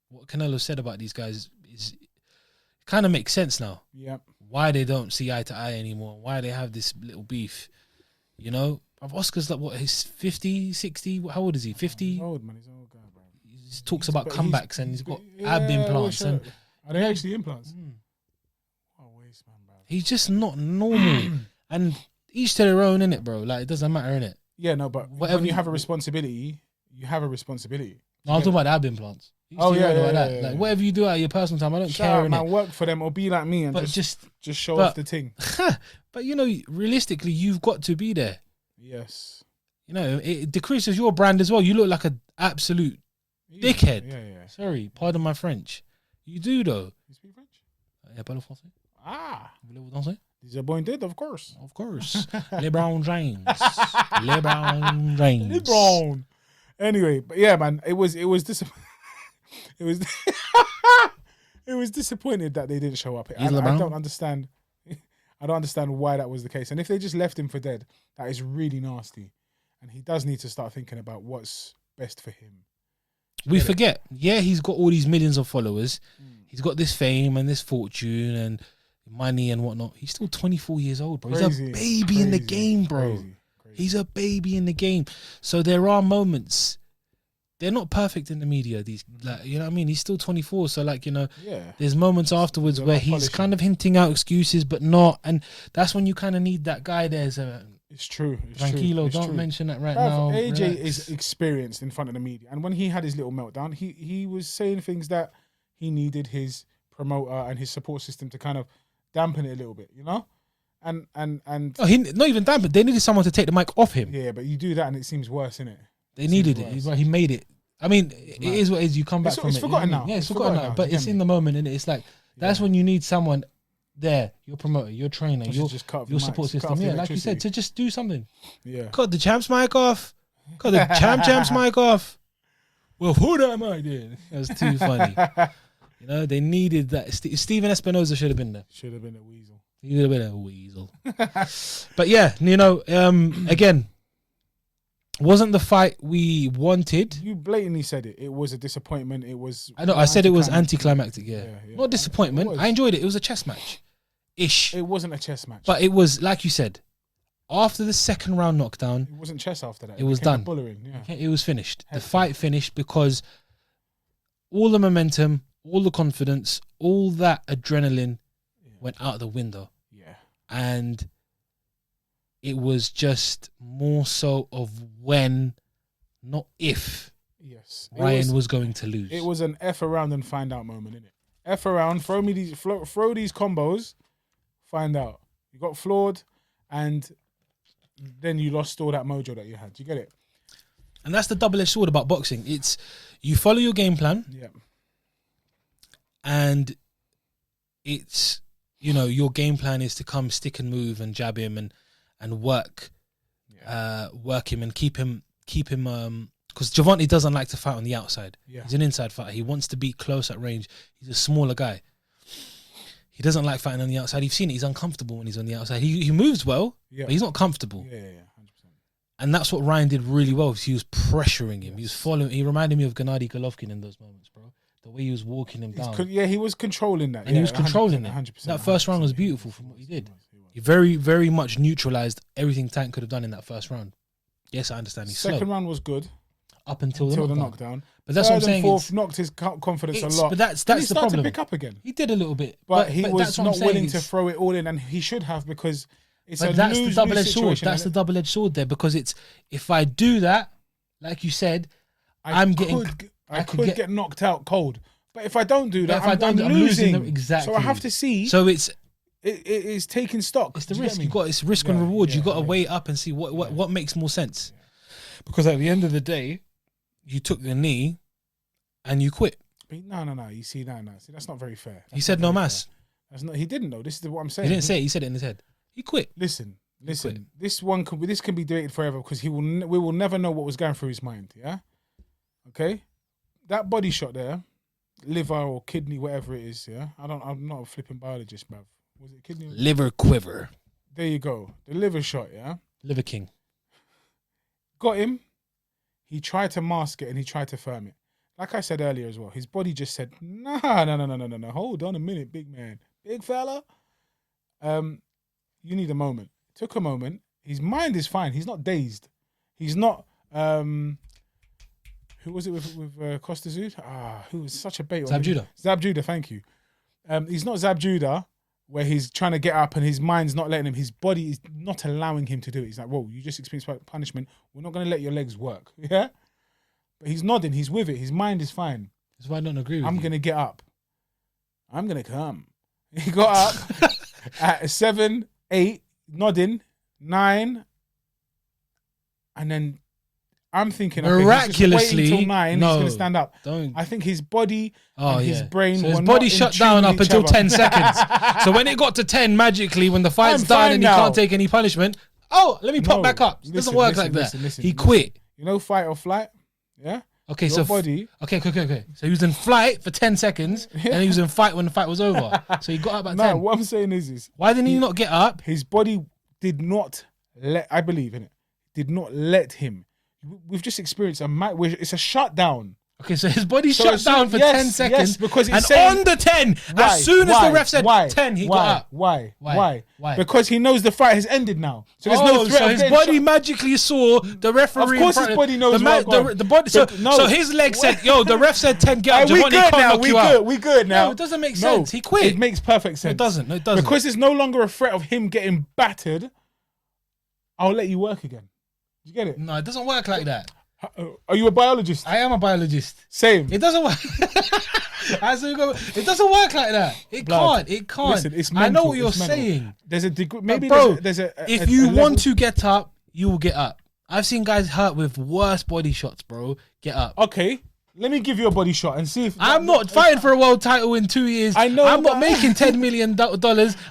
What Canelo said about these guys is kind of makes sense now. Yep. Why they don't see eye to eye anymore, why they have this little beef, you know? Oscar's like, what, he's 50, 60, how old is he, 50? He's old, man, he's an old guy, bro. He talks about comebacks and he's got ab implants. And are they actually implants? What a waste, man, bro. He's just not normal. And each to their own, innit, bro? Like, it doesn't matter, innit? Yeah, no, but when you have a responsibility, you have a responsibility. No, I'm talking about the ab implants. Oh yeah. Like whatever you do out of your personal time, I don't care. Out, man, work for them or be like me and just show off the thing. But you know, realistically, you've got to be there. Yes. You know, it decreases your brand as well. You look like an absolute dickhead. Yeah. Sorry, pardon my French. You do though. You speak French? Yeah, parle français. Ah. Voulez-vous danser? Disappointed, of course. Of course. LeBron James. LeBron James. LeBron. Anyway, but yeah, man, it was it was disappointed that they didn't show up. I don't understand. I don't understand why that was the case. And if they just left him for dead, that is really nasty. And he does need to start thinking about what's best for him. We forget. Yeah, he's got all these millions of followers. He's got this fame and this fortune and money and whatnot. He's still 24 years old, bro. He's a baby in the game, bro. Crazy. He's a baby in the game. So there are moments. They're not perfect in the media. These, like, you know what I mean? He's still 24. So, like, you know, there's moments afterwards where he's kind of hinting out excuses, but not. And that's when you kind of need that guy there. It's true. Tranquilo, don't mention that right now. AJ is experienced in front of the media. And when he had his little meltdown, he was saying things that he needed his promoter and his support system to kind of dampen it a little bit, you know? And he not even dampen. They needed someone to take the mic off him. Yeah, but you do that and it seems worse, innit? They needed it. He made it. I mean, it is what it is. You come back from it. It's forgotten now. Yeah, it's forgotten now. But it's in the moment, and it's like that's when you need someone there, your promoter, your trainer, your support system. Yeah, like you said, to just do something. Yeah. Cut the champ's mic off. Cut the champ's mic off. Well, who am I then? That was too funny. You know, they needed that. Steven Espinoza should have been there. Should have been a weasel. He would have been a weasel. But yeah, you know, again, wasn't the fight we wanted. You blatantly said it. It was a disappointment. It was. I know. I said it was anticlimactic. Yeah. Not disappointment. I enjoyed it. It was a chess match, ish. It wasn't a chess match. But it was, like you said, after the second round knockdown. It wasn't chess after that. It was done. It was finished. The fight finished because all the momentum, all the confidence, all that adrenaline went out the window. Yeah. And it was just more so of when, not if, Ryan was going to lose. It was an F around and find out moment, innit? F around, throw these combos, find out. You got floored, and then you lost all that mojo that you had. Do you get it? And that's the double-edged sword about boxing. It's you follow your game plan, and it's, you know, your game plan is to come stick and move and jab him and work him and keep him because Gervonta doesn't like to fight on the outside. He's an inside fighter. He wants to be close at range. He's a smaller guy. He doesn't like fighting on the outside. You've seen it. He's uncomfortable when he's on the outside. He moves well, but he's not comfortable. 100%. And that's what Ryan did really well. He was pressuring him. He was following. He reminded me of Gennady Golovkin in those moments, bro. The way he was walking him down. He was controlling that. And he was controlling it. 100%. That first round was beautiful from what he did. He very, very much neutralized everything Tank could have done in that first round. Yes, I understand. He's Second slow. round was good. Up until the knockdown. But that's what I'm saying. Fourth knocked his confidence a lot. But that's the problem. To pick up again. He did a little bit. But he was not willing to throw it all in, and he should have, because it's a that's the double-edged sword. situation. That's the double-edged sword there, because it's, if I do that, like you said, I could get knocked out cold. But if I don't do that, I'm losing. Exactly. So I have to see. So it is taking stock. It's the risk. It's risk and reward. You got to weigh it up and see what makes more sense. Because at the end of the day, you took the knee and you quit. No. You see, See, that's not very fair. He said no mas. He didn't know. This is what I'm saying. He didn't say it. He said it in his head. He quit. Listen. This can be debated forever, because we will never know what was going through his mind. Yeah. Okay. That body shot there, liver or kidney, whatever it is. Yeah. I'm not a flipping biologist, bruv. Was it kidney? Liver quiver. There you go. The liver shot. Yeah. Liver king. Got him. He tried to mask it and he tried to firm it. Like I said earlier as well, his body just said, no. Hold on a minute, big man. Big fella. You need a moment. It took a moment. His mind is fine. He's not dazed. He's not, who was it with Costa Zood? Who was such a bait. 𝗪𝗪, thank you. He's not 𝗪𝗪, where he's trying to get up and his mind's not letting him. His body is not allowing him to do it. He's like, whoa, you just experienced punishment. We're not going to let your legs work. Yeah? But he's nodding. He's with it. His mind is fine. That's why I don't agree with I'm you. going to get up. I'm going to come. He got up at 7, 8, nodding, 9. And then I'm thinking, okay, miraculously, until 9, no, he's going to stand up. Don't. I think his body and his brain So his were body not shut in tune down with up each until other. 10 seconds. So when it got to 10, magically, when the fight's I'm done fine and now. he can't take any punishment, let me pop No, back up. It doesn't listen, work listen, like that. listen, He listen. quit. You know, fight or flight? Yeah? Okay, Your so body. Okay. So he was in flight for 10 seconds, and he was in fight when the fight was over. So he got up at 10. What I'm saying is Why didn't he not get up? his body did not let, I believe in it, did not let him. We've just experienced it's a shutdown. Okay, so his body So shut as soon- down for yes, 10 seconds. yes, because it's and saying- on the 10, Why? as soon as Why? the ref said Why? 10, he Why? got up. Why? Why? Because he knows the fight has ended now. So there's no threat so of his getting body shot. magically saw the referee. Of course in front his body knows the, what gone. the body. So, No. so his leg said, "Yo, the ref said 10. Get up. We Gervonta good can't now. knock We you good. out." We good now. No, it doesn't make sense. He quit. It makes perfect sense. It doesn't. No, it doesn't. Because there's no longer a threat of him getting battered. I'll let you work again. You get it? No, it doesn't work like that. Are you a biologist? I am a biologist. Same. It doesn't work. It doesn't work like that. It Blood. can't. It can't. Listen, it's I know mental, what you're it's mental. saying. There's a degree. Maybe bro, there's a If you level- want to get up, you will get up. I've seen guys hurt with worse body shots, bro. Get up. Okay, let me give you a body shot and see if I'm not fighting for a world title in 2 years. I know, I'm not but- making $10 million.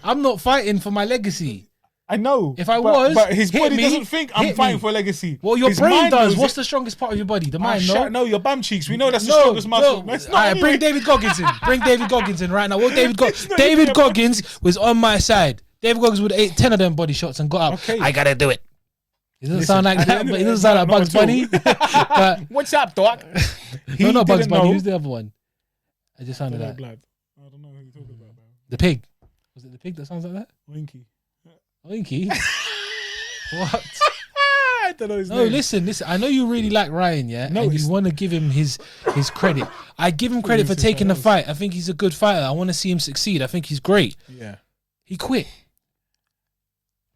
I'm not fighting for my legacy. I know. If I was, but his hit body me, doesn't think I'm hit fighting me. for a legacy. Well, your His brain mind does. knows What's it. the strongest part of your body? The Ah, mind, no? no, your bum cheeks. We know that's the strongest muscle. No. It's not Alright, anyway. bring David Goggins in. Bring David Goggins in right now. What David It's not David even a bum Goggins was on my side. David Goggins would have ate 10 of them body shots and got up. Okay. I gotta do it. It doesn't Listen, sound like at the that, end but of it the doesn't sound like day, Bugs not at Bunny. But What's up, dog? no, not Bugs didn't Bunny. know. Who's the other one? I just sounded like Blood. I don't know who you're talking about. the pig. Was it the pig that sounds like that? Winky. Oinky. What? I don't know his No, name. listen. I know you really like Ryan, yeah, No, and it's- you want to give him his credit. I give him credit for taking the fight. I think he's a good fighter. I want to see him succeed. I think he's great. Yeah. He quit.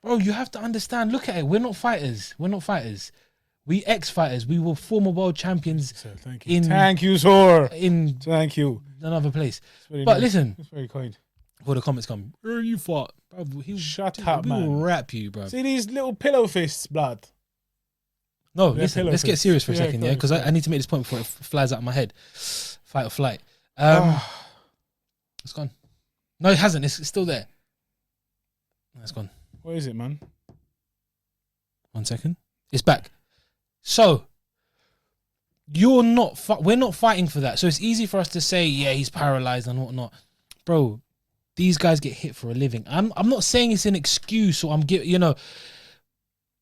Bro, you have to understand. Look at it. We're not fighters. We ex-fighters. We were former world champions So thank you. in Thank you, sir. in Thank you. another place. It's very But nice. listen, It's very kind. before the comments come, you fought. Bro, Shut up, we will man. rap you, bro. See these little pillow fists, blood. No, They're listen, pillow let's get fists. serious for a Yeah, second, go yeah? on, Because go I on. need to make this point before it flies out of my head. Fight or flight. It's gone. No, it hasn't. It's still there. It's gone. What is it, man? 1 second. It's back. So, we're not fighting for that. So it's easy for us to say, yeah, he's paralyzed and whatnot. Bro, these guys get hit for a living. I'm not saying it's an excuse or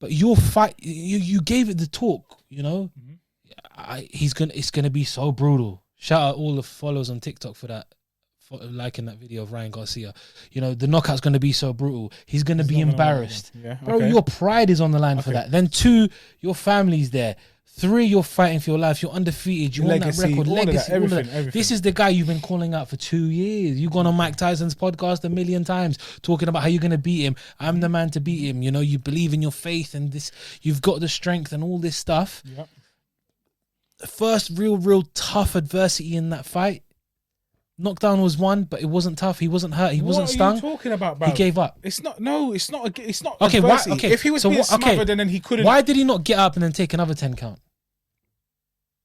but your fight, you gave it the talk, you know? It's gonna be so brutal. Shout out all the followers on TikTok for that, for liking that video of Ryan Garcia. You know, the knockout's gonna be so brutal. He's gonna be embarrassed. Yeah, Bro, okay. your pride is on the line for that. Then 2, your family's there. 3, you're fighting for your life. You're undefeated. You want that Legacy, record. all of that, Legacy. All of that. everything. This is the guy you've been calling out for 2 years. You've gone on Mike Tyson's podcast 1,000,000 times talking about how you're going to beat him. I'm the man to beat him. You know, you believe in your faith and this. You've got the strength and all this stuff. Yep. The first real tough adversity in that fight. Knockdown was one, but it wasn't tough. He wasn't hurt. He wasn't stung. What are you talking about, bro? He gave up. It's not. No, it's not. It's not. Okay, why? adversity. Okay, If he was so being what- okay. smothered and then he couldn't. Why did he not get up and then take another 10 count?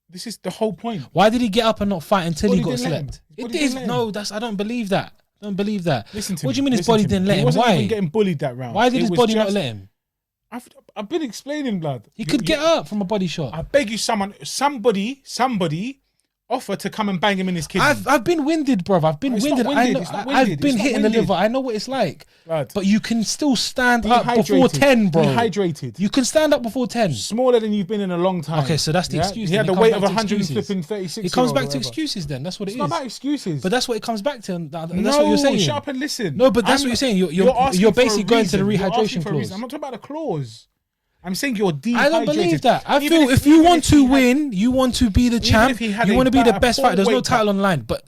This is the whole point. Why did he get up and not fight until he His got body didn't let him. slept? His It body is didn't let him. no. That's I don't believe that. I don't believe that. Listen to What me. do you mean his Listen body to me. didn't let He him? wasn't Why? even getting bullied that round. Why did It his was body not just- let him? I've been explaining, blood. He could get up from a body shot. I beg you, somebody offer to come and bang him in his kidney. I've been winded, bruv. I've been It's not winded. winded, I know, it's not I've winded, been it's not hitting the winded. liver. I know what it's like. Blood. But you can still stand Be up before hydrated. 10, bro. Be hydrated. You can stand up before 10. Smaller than you've been in a long time. Okay, so that's the excuse. He then. had the It comes weight back of to 136. It comes back to excuses then. That's what it It's is. not about excuses. But that's what it comes back to. And that's no, what you're saying. shut up and listen. No, but that's what you're saying. You're asking you're for a basically going to the reason. You're asking rehydration for a reason. clause. I'm not talking about a clause. I'm saying you're dehydrated. I don't believe that. I Even feel if you even want to he had- win, you want to be the champ, if he had you a want to be the best poor fighter. There's no weight title cut. on the line. But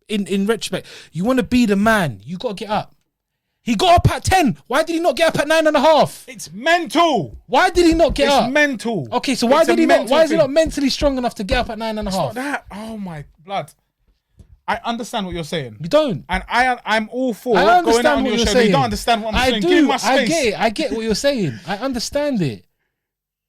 in retrospect, you want to be the man. You got to get up. He got up at 10. Why did he not get up at 9.5? It's mental. Why did he not get up? It's mental. Okay, so why is he not mentally strong enough to get up at 9.5? It's not that. Oh my blood. I understand what you're saying. You don't. And I'm all for going out on your show. You don't understand what I'm saying. Give me my space. I get it. I get what you're saying. I understand it.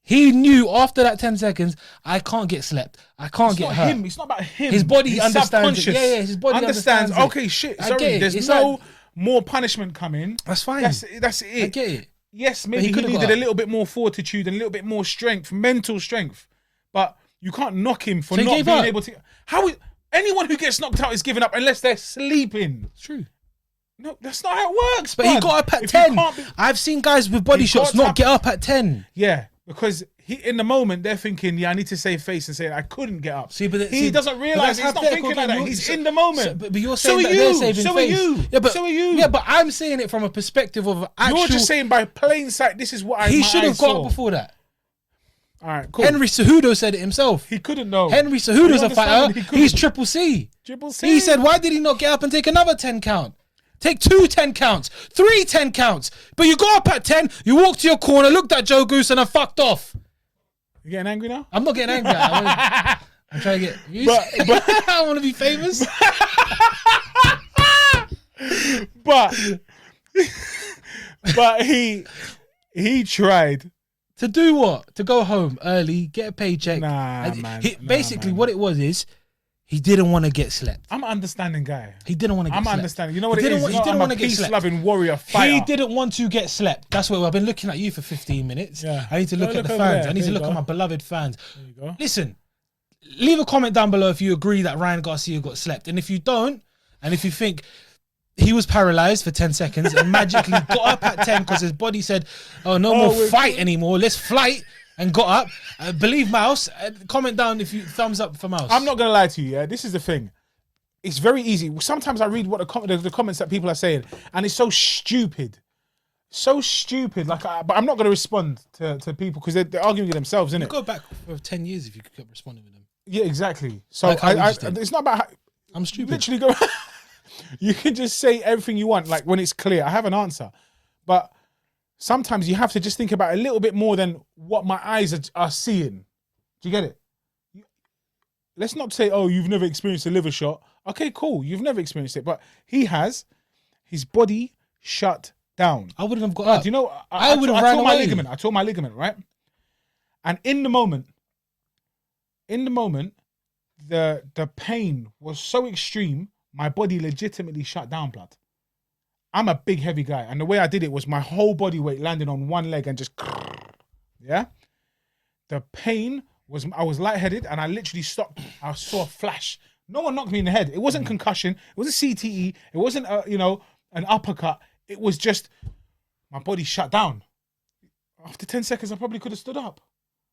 He knew after that 10 seconds, I can't get slept. I can't get hurt. It's not about him. His body understands it. Yeah, his body understands it. Okay, shit. Sorry, there's no more punishment coming. That's fine. That's it. I get it. Yes, maybe he needed a little bit more fortitude and a little bit more strength, mental strength. But you can't knock him for not being able to. Anyone who gets knocked out is giving up unless they're sleeping. It's true. No, that's not how it works. But he got up at 10. I've seen guys with body shots not get up at 10. Yeah, because in the moment they're thinking, yeah, I need to save face and say I couldn't get up. He doesn't realize he's not thinking like that. He's in the moment. But you're saying that they're saving face. So are you. Yeah, but, so are you. Yeah, but I'm saying it from a perspective of actual. You're just saying by plain sight, this is what He should have got up before that. All right, cool. 𝗪𝗀𝗗𝗪 said it himself. He couldn't know. 𝗪𝗀𝗗𝗪's a fighter. He's 𝗶𝗶𝗶. He said, why did he not get up and take another 10 count? Take 2 10 counts, 3 10 counts. But you got up at 10, you walked to your corner, looked at Joe Goose and fucked off. You getting angry now? I'm not getting angry. I'm trying to get views. But I want to be famous. but he tried. To do what? To go home early, get a paycheck. Basically, what it was is he didn't want to get slept. I'm an understanding guy. He didn't want to get slept. I'm understanding. You know what it is? He didn't want to get slept. Peace-loving warrior fighter. He didn't want to get slept. That's what I've been looking at you for 15 minutes. Yeah. I need to look at the fans. I need to look at my beloved fans. There you go. Listen, leave a comment down below if you agree that Ryan Garcia got slept. And if you don't, and if you think he was paralyzed for 10 seconds and magically got up at 10 because his body said, oh, no more fight anymore. Let's flight. And got up. Believe Mouse. Comment down if you thumbs up for Mouse. I'm not going to lie to you. Yeah, this is the thing. It's very easy. Sometimes I read what the comments that people are saying, and it's so stupid. So stupid. But I'm not going to respond to people because they're arguing with themselves, innit? Go back for 10 years if you kept responding with them. Yeah, exactly. So it's not about I'm stupid. Literally go. You can just say everything you want, like when it's clear. I have an answer, but sometimes you have to just think about a little bit more than what my eyes are seeing. Do you get it? Let's not say, oh, you've never experienced a liver shot. Okay, cool. You've never experienced it, but he has. His body shut down. I wouldn't have got up. Do you know? I would have ran away. I tore my ligament, right? And in the moment, the pain was so extreme, my body legitimately shut down, blood. I'm a big, heavy guy. And the way I did it was my whole body weight landed on one leg and just, yeah? The pain was, I was lightheaded and I literally stopped. I saw a flash. No one knocked me in the head. It wasn't concussion. It wasn't CTE. It wasn't, an uppercut. It was just, my body shut down. After 10 seconds, I probably could have stood up.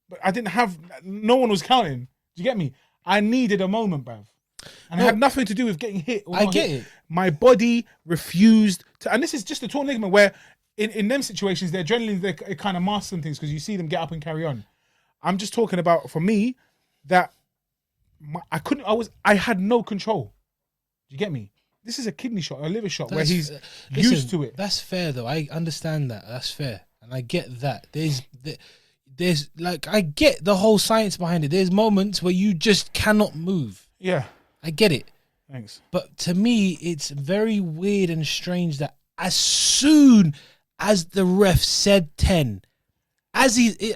But I didn't have, no one was counting. Do you get me? I needed a moment, bruv. And it had nothing to do with getting hit. I get it. My body refused to, and this is just a torn ligament where in them situations, the adrenaline, it kind of masks some things because you see them get up and carry on. I'm just talking about, for me, that I had no control. Do you get me? This is a kidney shot, a liver shot, where he's used to it. That's fair though. I understand that. That's fair. And I get that. There's like, I get the whole science behind it. There's moments where you just cannot move. Yeah. I get it. Thanks. But to me, it's very weird and strange that as soon as the ref said 10, he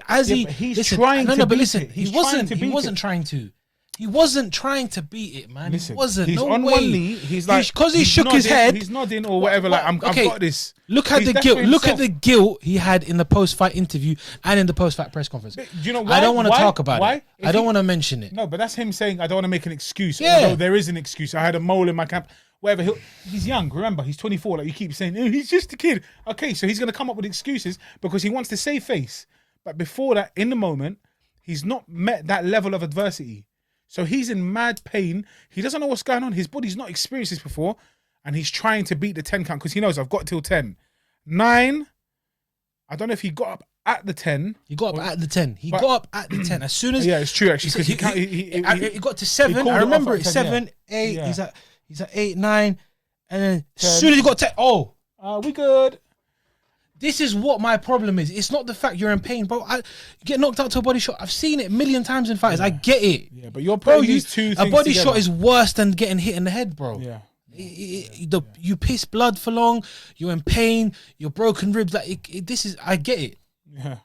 wasn't trying to beat it, man. Listen, he wasn't. He's no on way. one knee. He's like, because he shook his head. He's nodding or whatever. Like, I've got this. Look at the guilt. Look at the guilt he had in the post-fight interview and in the post-fight press conference. Do you know why? I don't want to talk about why? it. I don't want to mention it. No, but that's him saying, I don't want to make an excuse. Yeah. Although there is an excuse. I had a mole in my camp. Whatever. He's young. Remember, he's 24. Like you keep saying, oh, he's just a kid. Okay, so he's going to come up with excuses because he wants to save face. But before that, in the moment, he's not met that level of adversity. So he's in mad pain. He doesn't know what's going on. His body's not experienced this before. And he's trying to beat the 10 count because he knows I've got till 10. 9, I don't know if he got up at the 10. He got up at the 10. He got up at the 10 as soon as... Yeah, it's true actually. He got to 7. I remember it. 7, 8. Yeah. He's at 8, 9. And then as soon as he got 10... Oh, We good. This is what my problem is. It's not the fact you're in pain, bro. You get knocked out to a body shot. I've seen it a million times in fights. I get it. Yeah, but you're putting these two things a body together. shot is worse than getting hit in the head, bro. Yeah. You piss blood for long. You're in pain. You're broken ribs. Like this is. I get it. Yeah.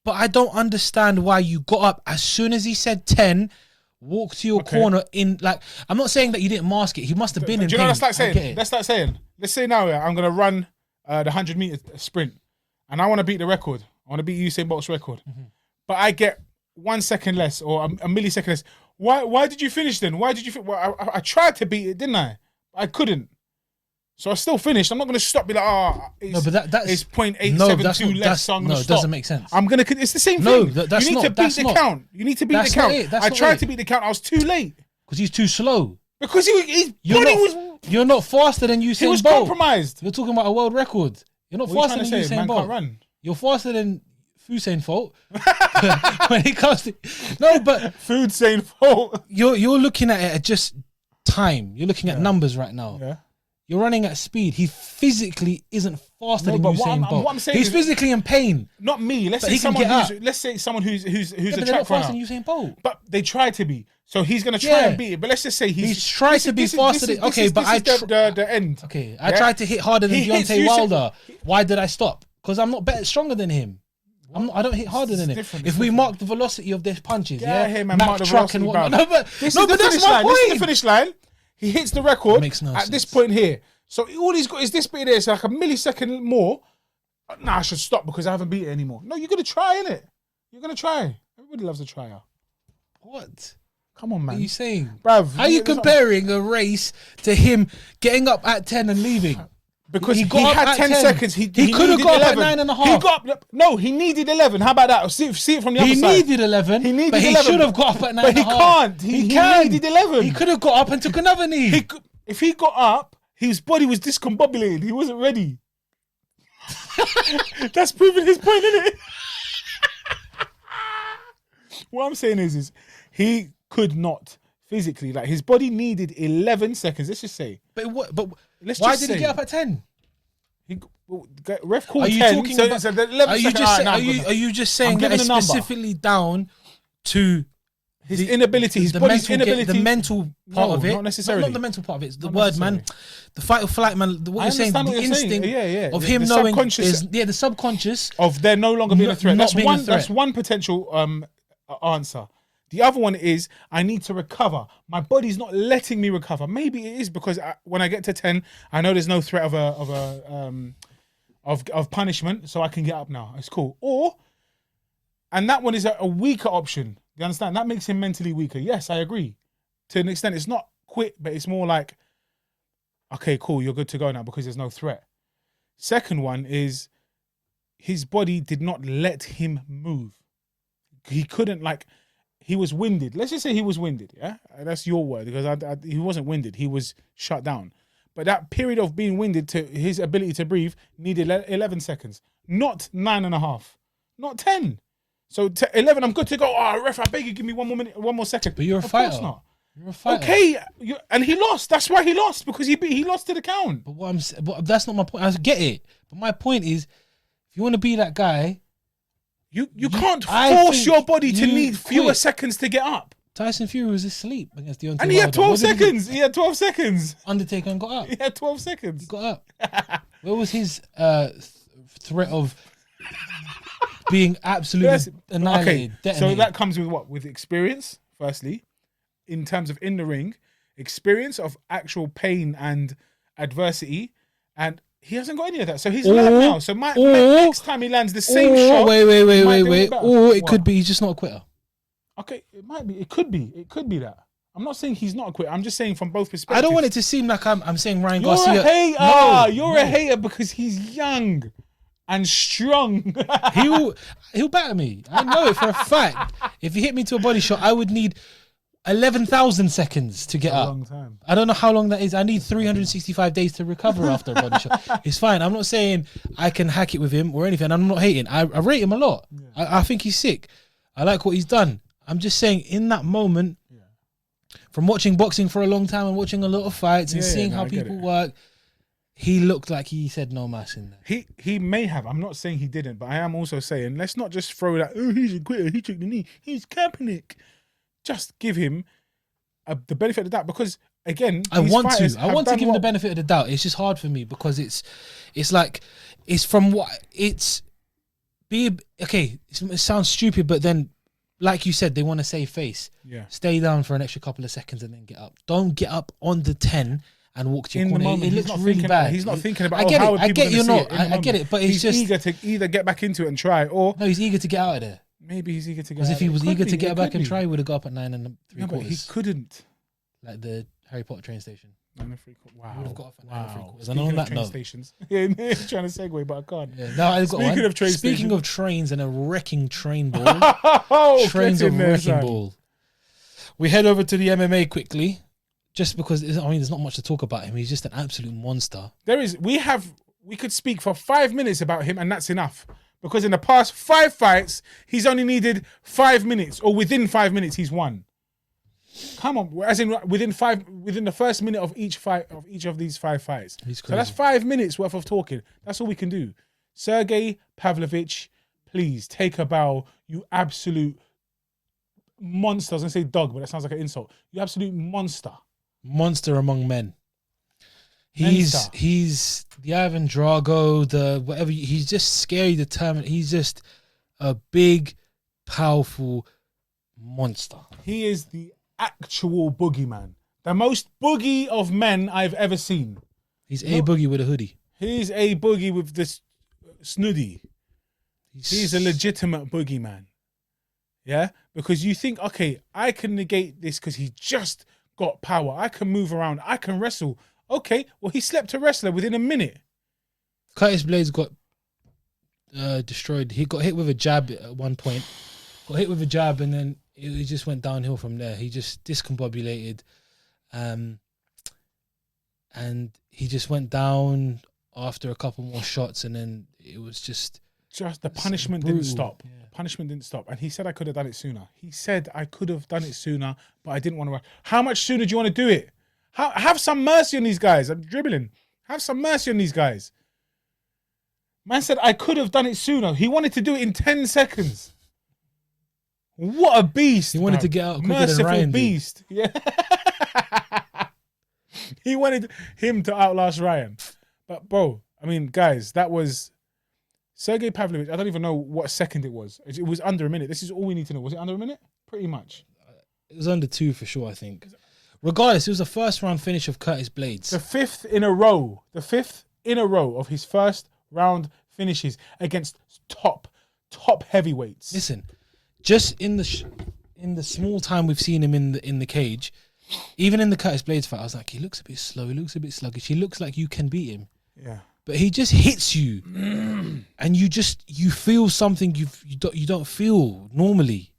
But I don't understand why you got up as soon as he said 10. Walk to your corner in like. I'm not saying that you didn't mask it. He must have been in pain. Do you know what that's like saying? That's like saying. Let's say now I'm gonna run the 100-meter sprint, and I want to beat the record. I want to beat Usain Bolt's record, but I get 1 second less or a millisecond less. Why did you finish then? Why did you? Well, I tried to beat it, didn't I? I couldn't. So I still finished. I'm not going to stop. Be like, no, but that's it's 0.872 less. So I'm going to stop. It doesn't make sense. I'm going to. It's the same thing. You need to beat the count. You need to beat the count. I tried to beat the count. I was too late because he's too slow. Because his body was. You're not faster than Usain Bolt. He was compromised. You're talking about a world record. You're not faster than Usain Bolt. You're faster than 𝗬𝗀𝗏 when it comes to but 𝗬𝗀𝗏. You're looking at it at just time. You're looking at numbers right now. Yeah. You're running at speed. He physically isn't faster than Usain Bolt. He's physically in pain. Not me. Let's say someone who's a track runner. Usain Bolt. But they try to be. So he's going to try and beat it. But let's just say he's tried to be faster than... Okay, but the end. Okay, I tried to hit harder than Deontay Wilder. Why did I stop? Because I'm not stronger than him. I don't hit harder than him. If we mark the velocity of their punches, mark the velocity, no, but that's my point. This is the finish line. He hits the record at this point here. So all he's got is this bit there. It's like a millisecond more. Nah, I should stop because I haven't beat it anymore. No, you're going to try, innit? You're going to try. Everybody loves a tryer. What? Come on, man. What are you saying? Bruv, how are you comparing a race to him getting up at 10 and leaving? Because he had 10 seconds. He could have got up at 9.5. He got up. No, he needed 11. How about that? See it from the other side. He needed 11. But he should have got up at 9.5. But he can't. He needed 11. He could have got up and took another knee. If he got up, his body was discombobulated. He wasn't ready. That's proving his point, isn't it? What I'm saying is he could not physically, like his body needed 11 seconds. Let's just say. But why did he get up at 10? Ref called 10. Are you just saying that it's specifically down to his inability, his body's inability, the mental part of it? Not necessarily. Not the mental part of it. It's the word, man. The fight or flight, man. What you're saying, the instinct of him knowing the subconscious of there no longer being a threat. That's one potential answer. The other one is I need to recover. My body's not letting me recover. Maybe it is because when I get to 10, I know there's no threat of punishment, so I can get up now. It's cool. And that one is a weaker option. You understand? That makes him mentally weaker. Yes, I agree. To an extent, it's not quit, but it's more like, okay, cool, you're good to go now because there's no threat. Second one is his body did not let him move. He couldn't, he was winded. Let's just say he was winded, yeah? That's your word, because he wasn't winded. He was shut down. But that period of being winded to his ability to breathe needed 11 seconds, not 9.5, not 10. So 11, I'm good to go. Ref, I beg you, give me 1 more minute, 1 more second. But you're a fighter. Of course not. You're a fighter. Okay, and he lost. That's why he lost, because he lost to the count. But that's not my point. I get it. But my point is, if you want to be that guy, you can't force your body to need fewer seconds to get up. Tyson Fury was asleep against Deontay Wilder. And he had 12 seconds. He had 12 seconds. Undertaker got up. He had 12 seconds. He got up. Where was his threat of being absolutely annihilated? Okay, so that comes with what? With experience, firstly, in terms of in the ring, experience of actual pain and adversity, and he hasn't got any of that. So he's alive now. So next time he lands the same shot. Wait. Or it could be he's just not a quitter. Okay, it might be. It could be. It could be that. I'm not saying he's not a quitter. I'm just saying from both perspectives. I don't want it to seem like I'm saying Ryan You're Garcia. A hater. You're a hater because he's young and strong. He'll batter me. I know it for a fact. If he hit me to a body shot, I would need 11,000 seconds to get up. A long time. I don't know how long that is. I need 365 days to recover after a body shot. It's fine. I'm not saying I can hack it with him or anything. I'm not hating. I rate him a lot. Yeah. I think he's sick. I like what he's done. I'm just saying in that moment, from watching boxing for a long time and watching a lot of fights and seeing how people work, he looked like he said no mass in there. He may have. I'm not saying he didn't, but I am also saying let's not just throw that. Oh, he's a quitter. He took the knee. He's Kaepernick. Just give him the benefit of the doubt because again, I want to give him the what? benefit of the doubt. It's just hard for me because it's like it's from what it's okay. It sounds stupid, but then. Like you said, they want to save face. Yeah. Stay down for an extra couple of seconds and then get up. Don't get up on the 10 and walk to your corner. It looks really bad. He's not thinking about. I get you're not. I get it, but he's just eager to either get back into it and try, or no, he's eager to get out of there. Maybe he's eager to get. Because if he was eager to get back and try, he would have got up at 9 3/4. But he couldn't. Like the Harry Potter train station. 9 3/4. Wow. He would have got off at 9 3/4. Speaking And on of that train note, stations. Yeah, he's trying to segue, but I can't. Yeah, no, I've got Speaking one. of train Speaking stations. of trains and a wrecking train ball. Trains Get of in there, wrecking son. ball. We head over to the MMA quickly, just because there's not much to talk about him. He's just an absolute monster. We could speak for 5 minutes about him, and that's enough. Because in the past 5 fights, he's only needed 5 minutes, or within 5 minutes, he's won. Come on, as in within the first minute of each fight of each of these 5 fights. So that's 5 minutes worth of talking. That's all we can do. 𝗧𝗶𝗵𝗏, please take a bow. You absolute monster. I was gonna say dog, but that sounds like an insult. You absolute monster. Monster among men. He's the Ivan Drago, the whatever. He's just scary, determined. He's just a big, powerful monster. He is the actual boogeyman. The most boogie of men I've ever seen. He's a boogie with a hoodie. He's a boogie with this snuddy. He's a legitimate boogeyman. Yeah? Because you think, okay, I can negate this because he just got power. I can move around. I can wrestle. Okay, well, he slept a wrestler within a minute. 𝗨𝗏 got destroyed. He got hit with a jab at one point. Got hit with a jab and then it just went downhill from there. He just discombobulated. And he just went down after a couple more shots and then it was just the punishment didn't stop. Yeah. The punishment didn't stop. And he said I could have done it sooner. He said I could have done it sooner, but I didn't want to. How much sooner do you want to do it? Have some mercy on these guys. I'm dribbling. Have some mercy on these guys. Man said I could have done it sooner. He wanted to do it in 10 seconds. What a beast. He wanted to get out quicker merciful than Ryan beast. Yeah. He wanted him to outlast Ryan. But bro, I mean, guys, that was 𝗧𝗶𝗵𝗏. I don't even know what second it was. It was under a minute. This is all we need to know. Was it under a minute? Pretty much. It was under 2 for sure, I think. Regardless, it was the first round finish of 𝗨𝗏. The fifth in a row of his first round finishes against top heavyweights. Listen, just in the small time we've seen him in the cage, even in the 𝗨𝗏 fight, I was like, he looks a bit slow. He looks a bit sluggish. He looks like you can beat him. Yeah. But he just hits you, and you feel something you don't feel normally.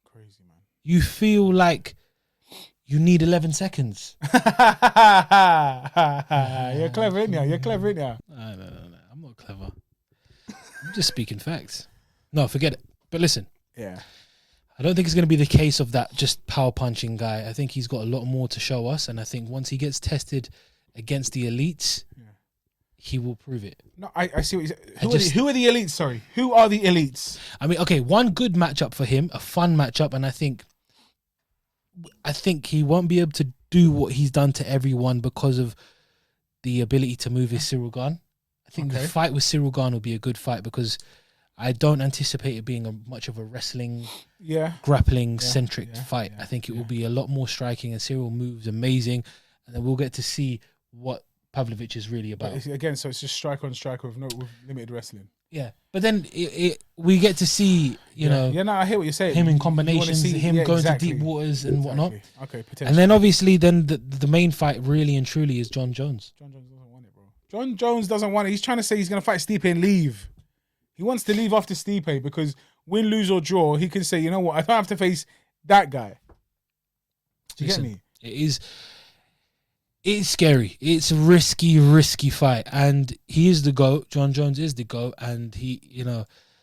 Crazy, man. You feel like you need 11 seconds. You're clever, ain't you? You're clever, ain't you? No. I'm not clever. I'm just speaking facts. No, forget it. But listen. Yeah. I don't think it's going to be the case of that just power punching guy. I think he's got a lot more to show us. And I think once he gets tested against the elites, he will prove it. No, I see what you said. Who are the elites? Sorry. Who are the elites? I mean, okay, one good matchup for him, a fun matchup. And I think he won't be able to do what he's done to everyone because of the ability to move his Ciryl Gane. I think the fight with Ciryl Gane will be a good fight because I don't anticipate it being much of a wrestling, grappling centric fight. I think it will be a lot more striking and Ciryl moves amazing. And then we'll get to see what 𝗵𝗏 is really about. Again, so it's just striker on striker with limited wrestling. Yeah, but then we get to see, you know, I hear what you're saying. Him in combinations, going to deep waters and whatnot. Okay, potentially. And then obviously, the main fight really and truly is Jon Jones. Jon Jones doesn't want it, bro. Jon Jones doesn't want it. He's trying to say he's going to fight Stipe and leave. He wants to leave after Stipe because win, lose or draw, he can say, you know what, I don't have to face that guy. Do you get me? It's scary. It's a risky fight. And he is the GOAT. Jon Jones is the GOAT. And he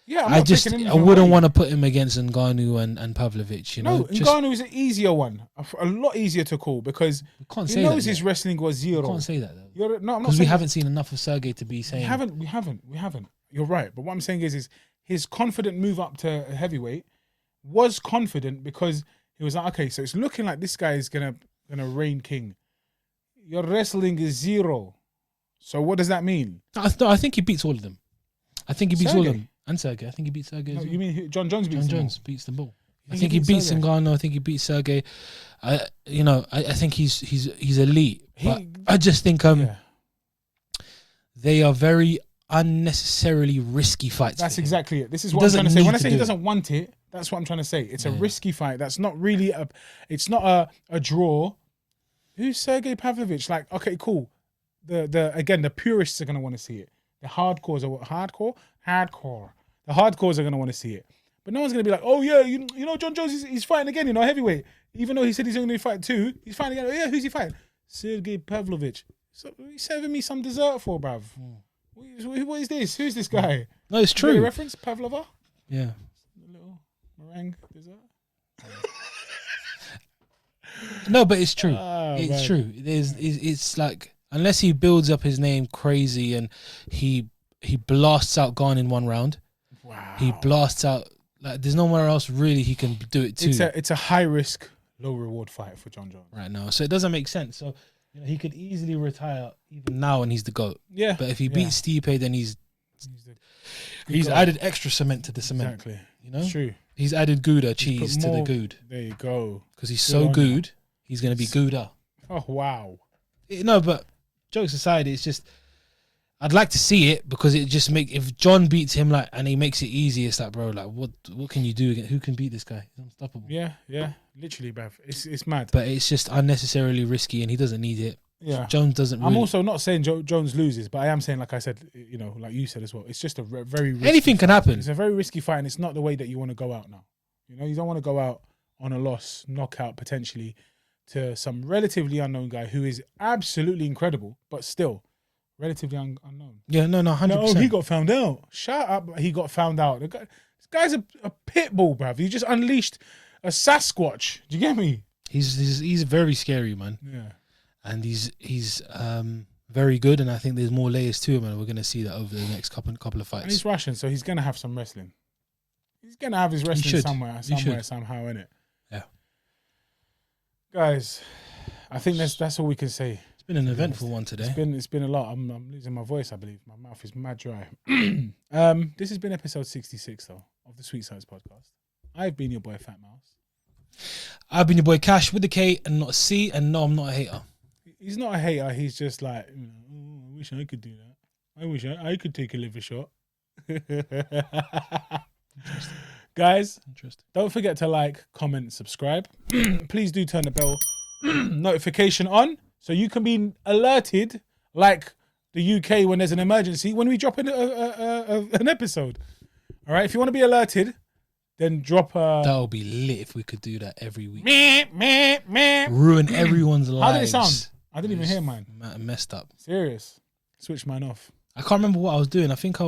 Yeah, I wouldn't want to put him against Ngannou and Pavlovich. You know, no, Ngannou is an easier one, a lot easier to call because he knows his wrestling was zero. You can't say that though. No, I'm not because we haven't seen enough of Sergey to be saying. We haven't. You're right, but what I'm saying is his confident move up to heavyweight was confident because he was like, okay, so it's looking like this guy is gonna reign king. Your wrestling is zero. So what does that mean? I think he beats all of them. I think he beats all of them. And Sergey. I think he beats Sergey as well. You mean John Jones beats them all? Beats them all. I think he beats Ngannou. I think he beats Sergey. I think he's elite. But I just think they are very unnecessarily risky fights. That's exactly it. This is what I'm trying to say. When I say he doesn't want it, that's what I'm trying to say. It's a risky fight. That's not really it's not a draw. Who's Sergey Pavlovich? Like, okay, cool. The purists are gonna want to see it. The hardcores are hardcore. The hardcores are gonna want to see it. But no one's gonna be like, oh yeah, you know John Jones he's fighting again, heavyweight. Even though he said he's only gonna fight 2, he's fighting again. Oh yeah, who's he fighting? Sergey Pavlovich. So he's serving me some dessert for, bruv. What is this? Who's this guy? No, it's true. Reference Pavlova? Yeah. A little meringue dessert. No, but it's true. It's true. It's like, unless he builds up his name crazy and he blasts out Gane in 1 round. Wow. He blasts out, like, there's nowhere else really he can do it to. It's a high risk, low reward fight for John Jones right now. So it doesn't make sense. So he could easily retire even now and he's the GOAT. Yeah. But if he beats Stipe, then he's added extra cement to the cement. Exactly. It's true. He's added Gouda cheese to the good. There you go. Because he's so good, he's going to be Gouda. Oh, wow. No, but jokes aside, it's just, I'd like to see it because it just if John beats him and he makes it easy, it's like, bro, like what can you do again? Who can beat this guy? He's unstoppable. Yeah, literally, bruv. It's mad. But it's just unnecessarily risky and he doesn't need it. Yeah. Jones doesn't really. I'm also not saying Jones loses, but I am saying, like I said, like you said as well, it's just a very risky anything can happen. It's a very risky fight and it's not the way that you want to go out now. You don't want to go out on a loss, knockout potentially to some relatively unknown guy who is absolutely incredible, but still relatively unknown. Yeah, no, 100%. No, he got found out. Shut up, he got found out. This guy's a pit bull, bruv. He just unleashed a Sasquatch. Do you get me? He's very scary, man. Yeah. And he's very good, and I think there's more layers to him, and we're going to see that over the next couple of fights. And he's Russian, so he's going to have some wrestling. He's going to have his wrestling somewhere, somehow, innit? Yeah. Guys, I think that's all we can say. It's been an eventful one today. It's been a lot. I'm losing my voice, I believe. My mouth is mad dry. This has been episode 66, though, of the Sweet Sides podcast. I've been your boy, Fat Mouse. I've been your boy, Cash, with the K and not a C, and no, I'm not a hater. He's not a hater. He's just like, I wish I could do that. I wish I could take a liver shot. Guys, don't forget to like, comment, subscribe. Please do turn the bell notification on so you can be alerted like the UK when there's an emergency when we drop an episode. All right, if you want to be alerted, then drop a... That would be lit if we could do that every week. Ruin everyone's lives. How did it sound? I didn't even hear mine. Messed up. Serious. Switch mine off. I can't remember what I was doing. I think I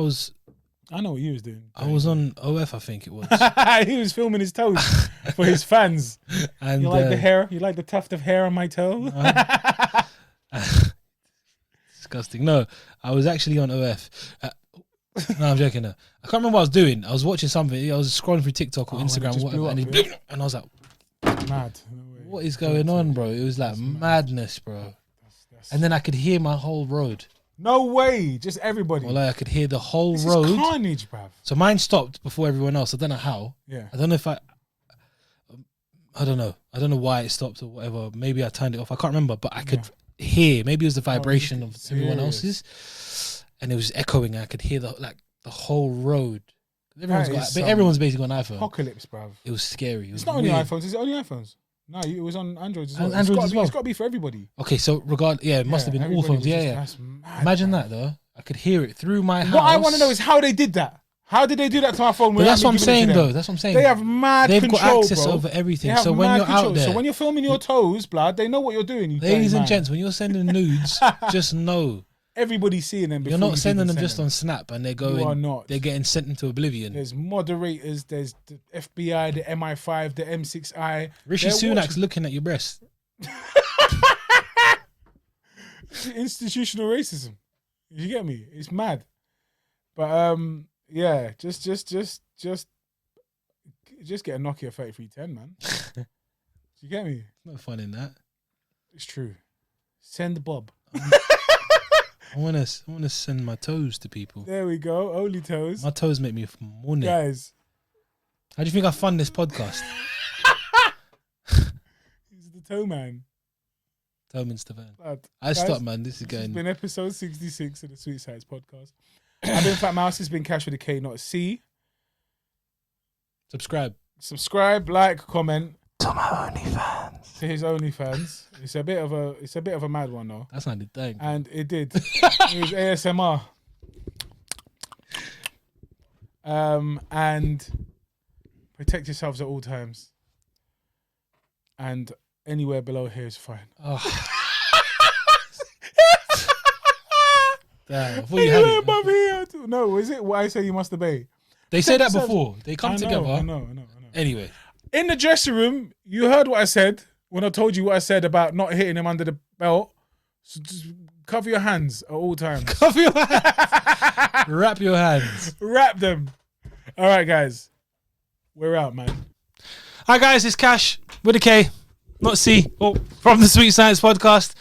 know what you was doing. I was on OF, I think it was. He was filming his toes for his fans. And you like the hair? You like the tuft of hair on my toe? Disgusting. No, I was actually on OF. No, I'm joking. No. I can't remember what I was doing. I was watching something. I was scrolling through TikTok or Instagram or whatever, and I was like, mad. What is going on, bro? It was like madness, bro. And then I could hear my whole road. No way. Just everybody. Well, I could hear the whole this road. Is carnage, bruv. So mine stopped before everyone else. I don't know how. Yeah. I don't know if I don't know. I don't know why it stopped or whatever. Maybe I turned it off. I can't remember, but I could hear. Maybe it was the vibration of everyone else's. And it was echoing. I could hear the whole road. Everyone's basically on iPhone. Apocalypse, bruv. It was scary. It's not only iPhones. Is it only iPhones? No, it was on Androids as well. It's got to be for everybody. Okay, so it must have been all phones. Yeah. Mad, imagine that though. I could hear it through my house. What I want to know is how they did that. How did they do that to my phone? But that's what I'm saying, though. That's what I'm saying. They have mad control, They've got access over everything. So when you're out there, so when you're filming your toes, blood, they know what you're doing. Ladies and gents, when you're sending nudes, just know Everybody's seeing them. You're not sending them just on Snap, and they're going. You are not. They're getting sent into oblivion. There's moderators. There's the FBI, the MI5, the 𝗵𝗃𝗄𝗏. Rishi Sunak's looking at your breast. Institutional racism. You get me? It's mad. But yeah, just get a Nokia 3310, man. You get me? No fun in that. It's true. Send Bob. I wanna send my toes to people. There we go. Only toes. My toes make me money. Guys. How do you think I fund this podcast? He's the toe man. Mr. Van. But, I stop, man. This is This has going. been episode 66 of the 𝗬𝗧𝗏 podcast. I've been 𝗏𝗏. It's been 𝗏𝗏 𝗧𝗏. Subscribe. Subscribe, like, comment. To my OnlyFans. To his OnlyFans. It's a bit of a mad one though. That's not the thing. And it did. It was ASMR. And protect yourselves at all times. And anywhere below here is fine. Oh. Damn, I thought you had it. Above here. No, is it what I say you must obey? They say that before. They come together. I know. Anyway. In the dressing room, you heard what I said when I told you what I said about not hitting him under the belt. So just cover your hands at all times. Cover your hands. Wrap your hands. Wrap them. All right, guys. We're out, man. Hi, guys. It's Cash with a K, not C, from the 𝗬𝗧𝗏 podcast.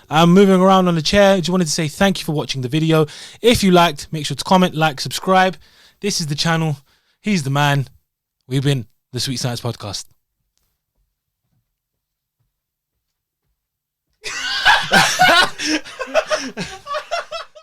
I'm moving around on the chair. Just wanted to say thank you for watching the video. If you liked, make sure to comment, like, subscribe. This is the channel. He's the man. We've been the 𝗬𝗧𝗏 podcast.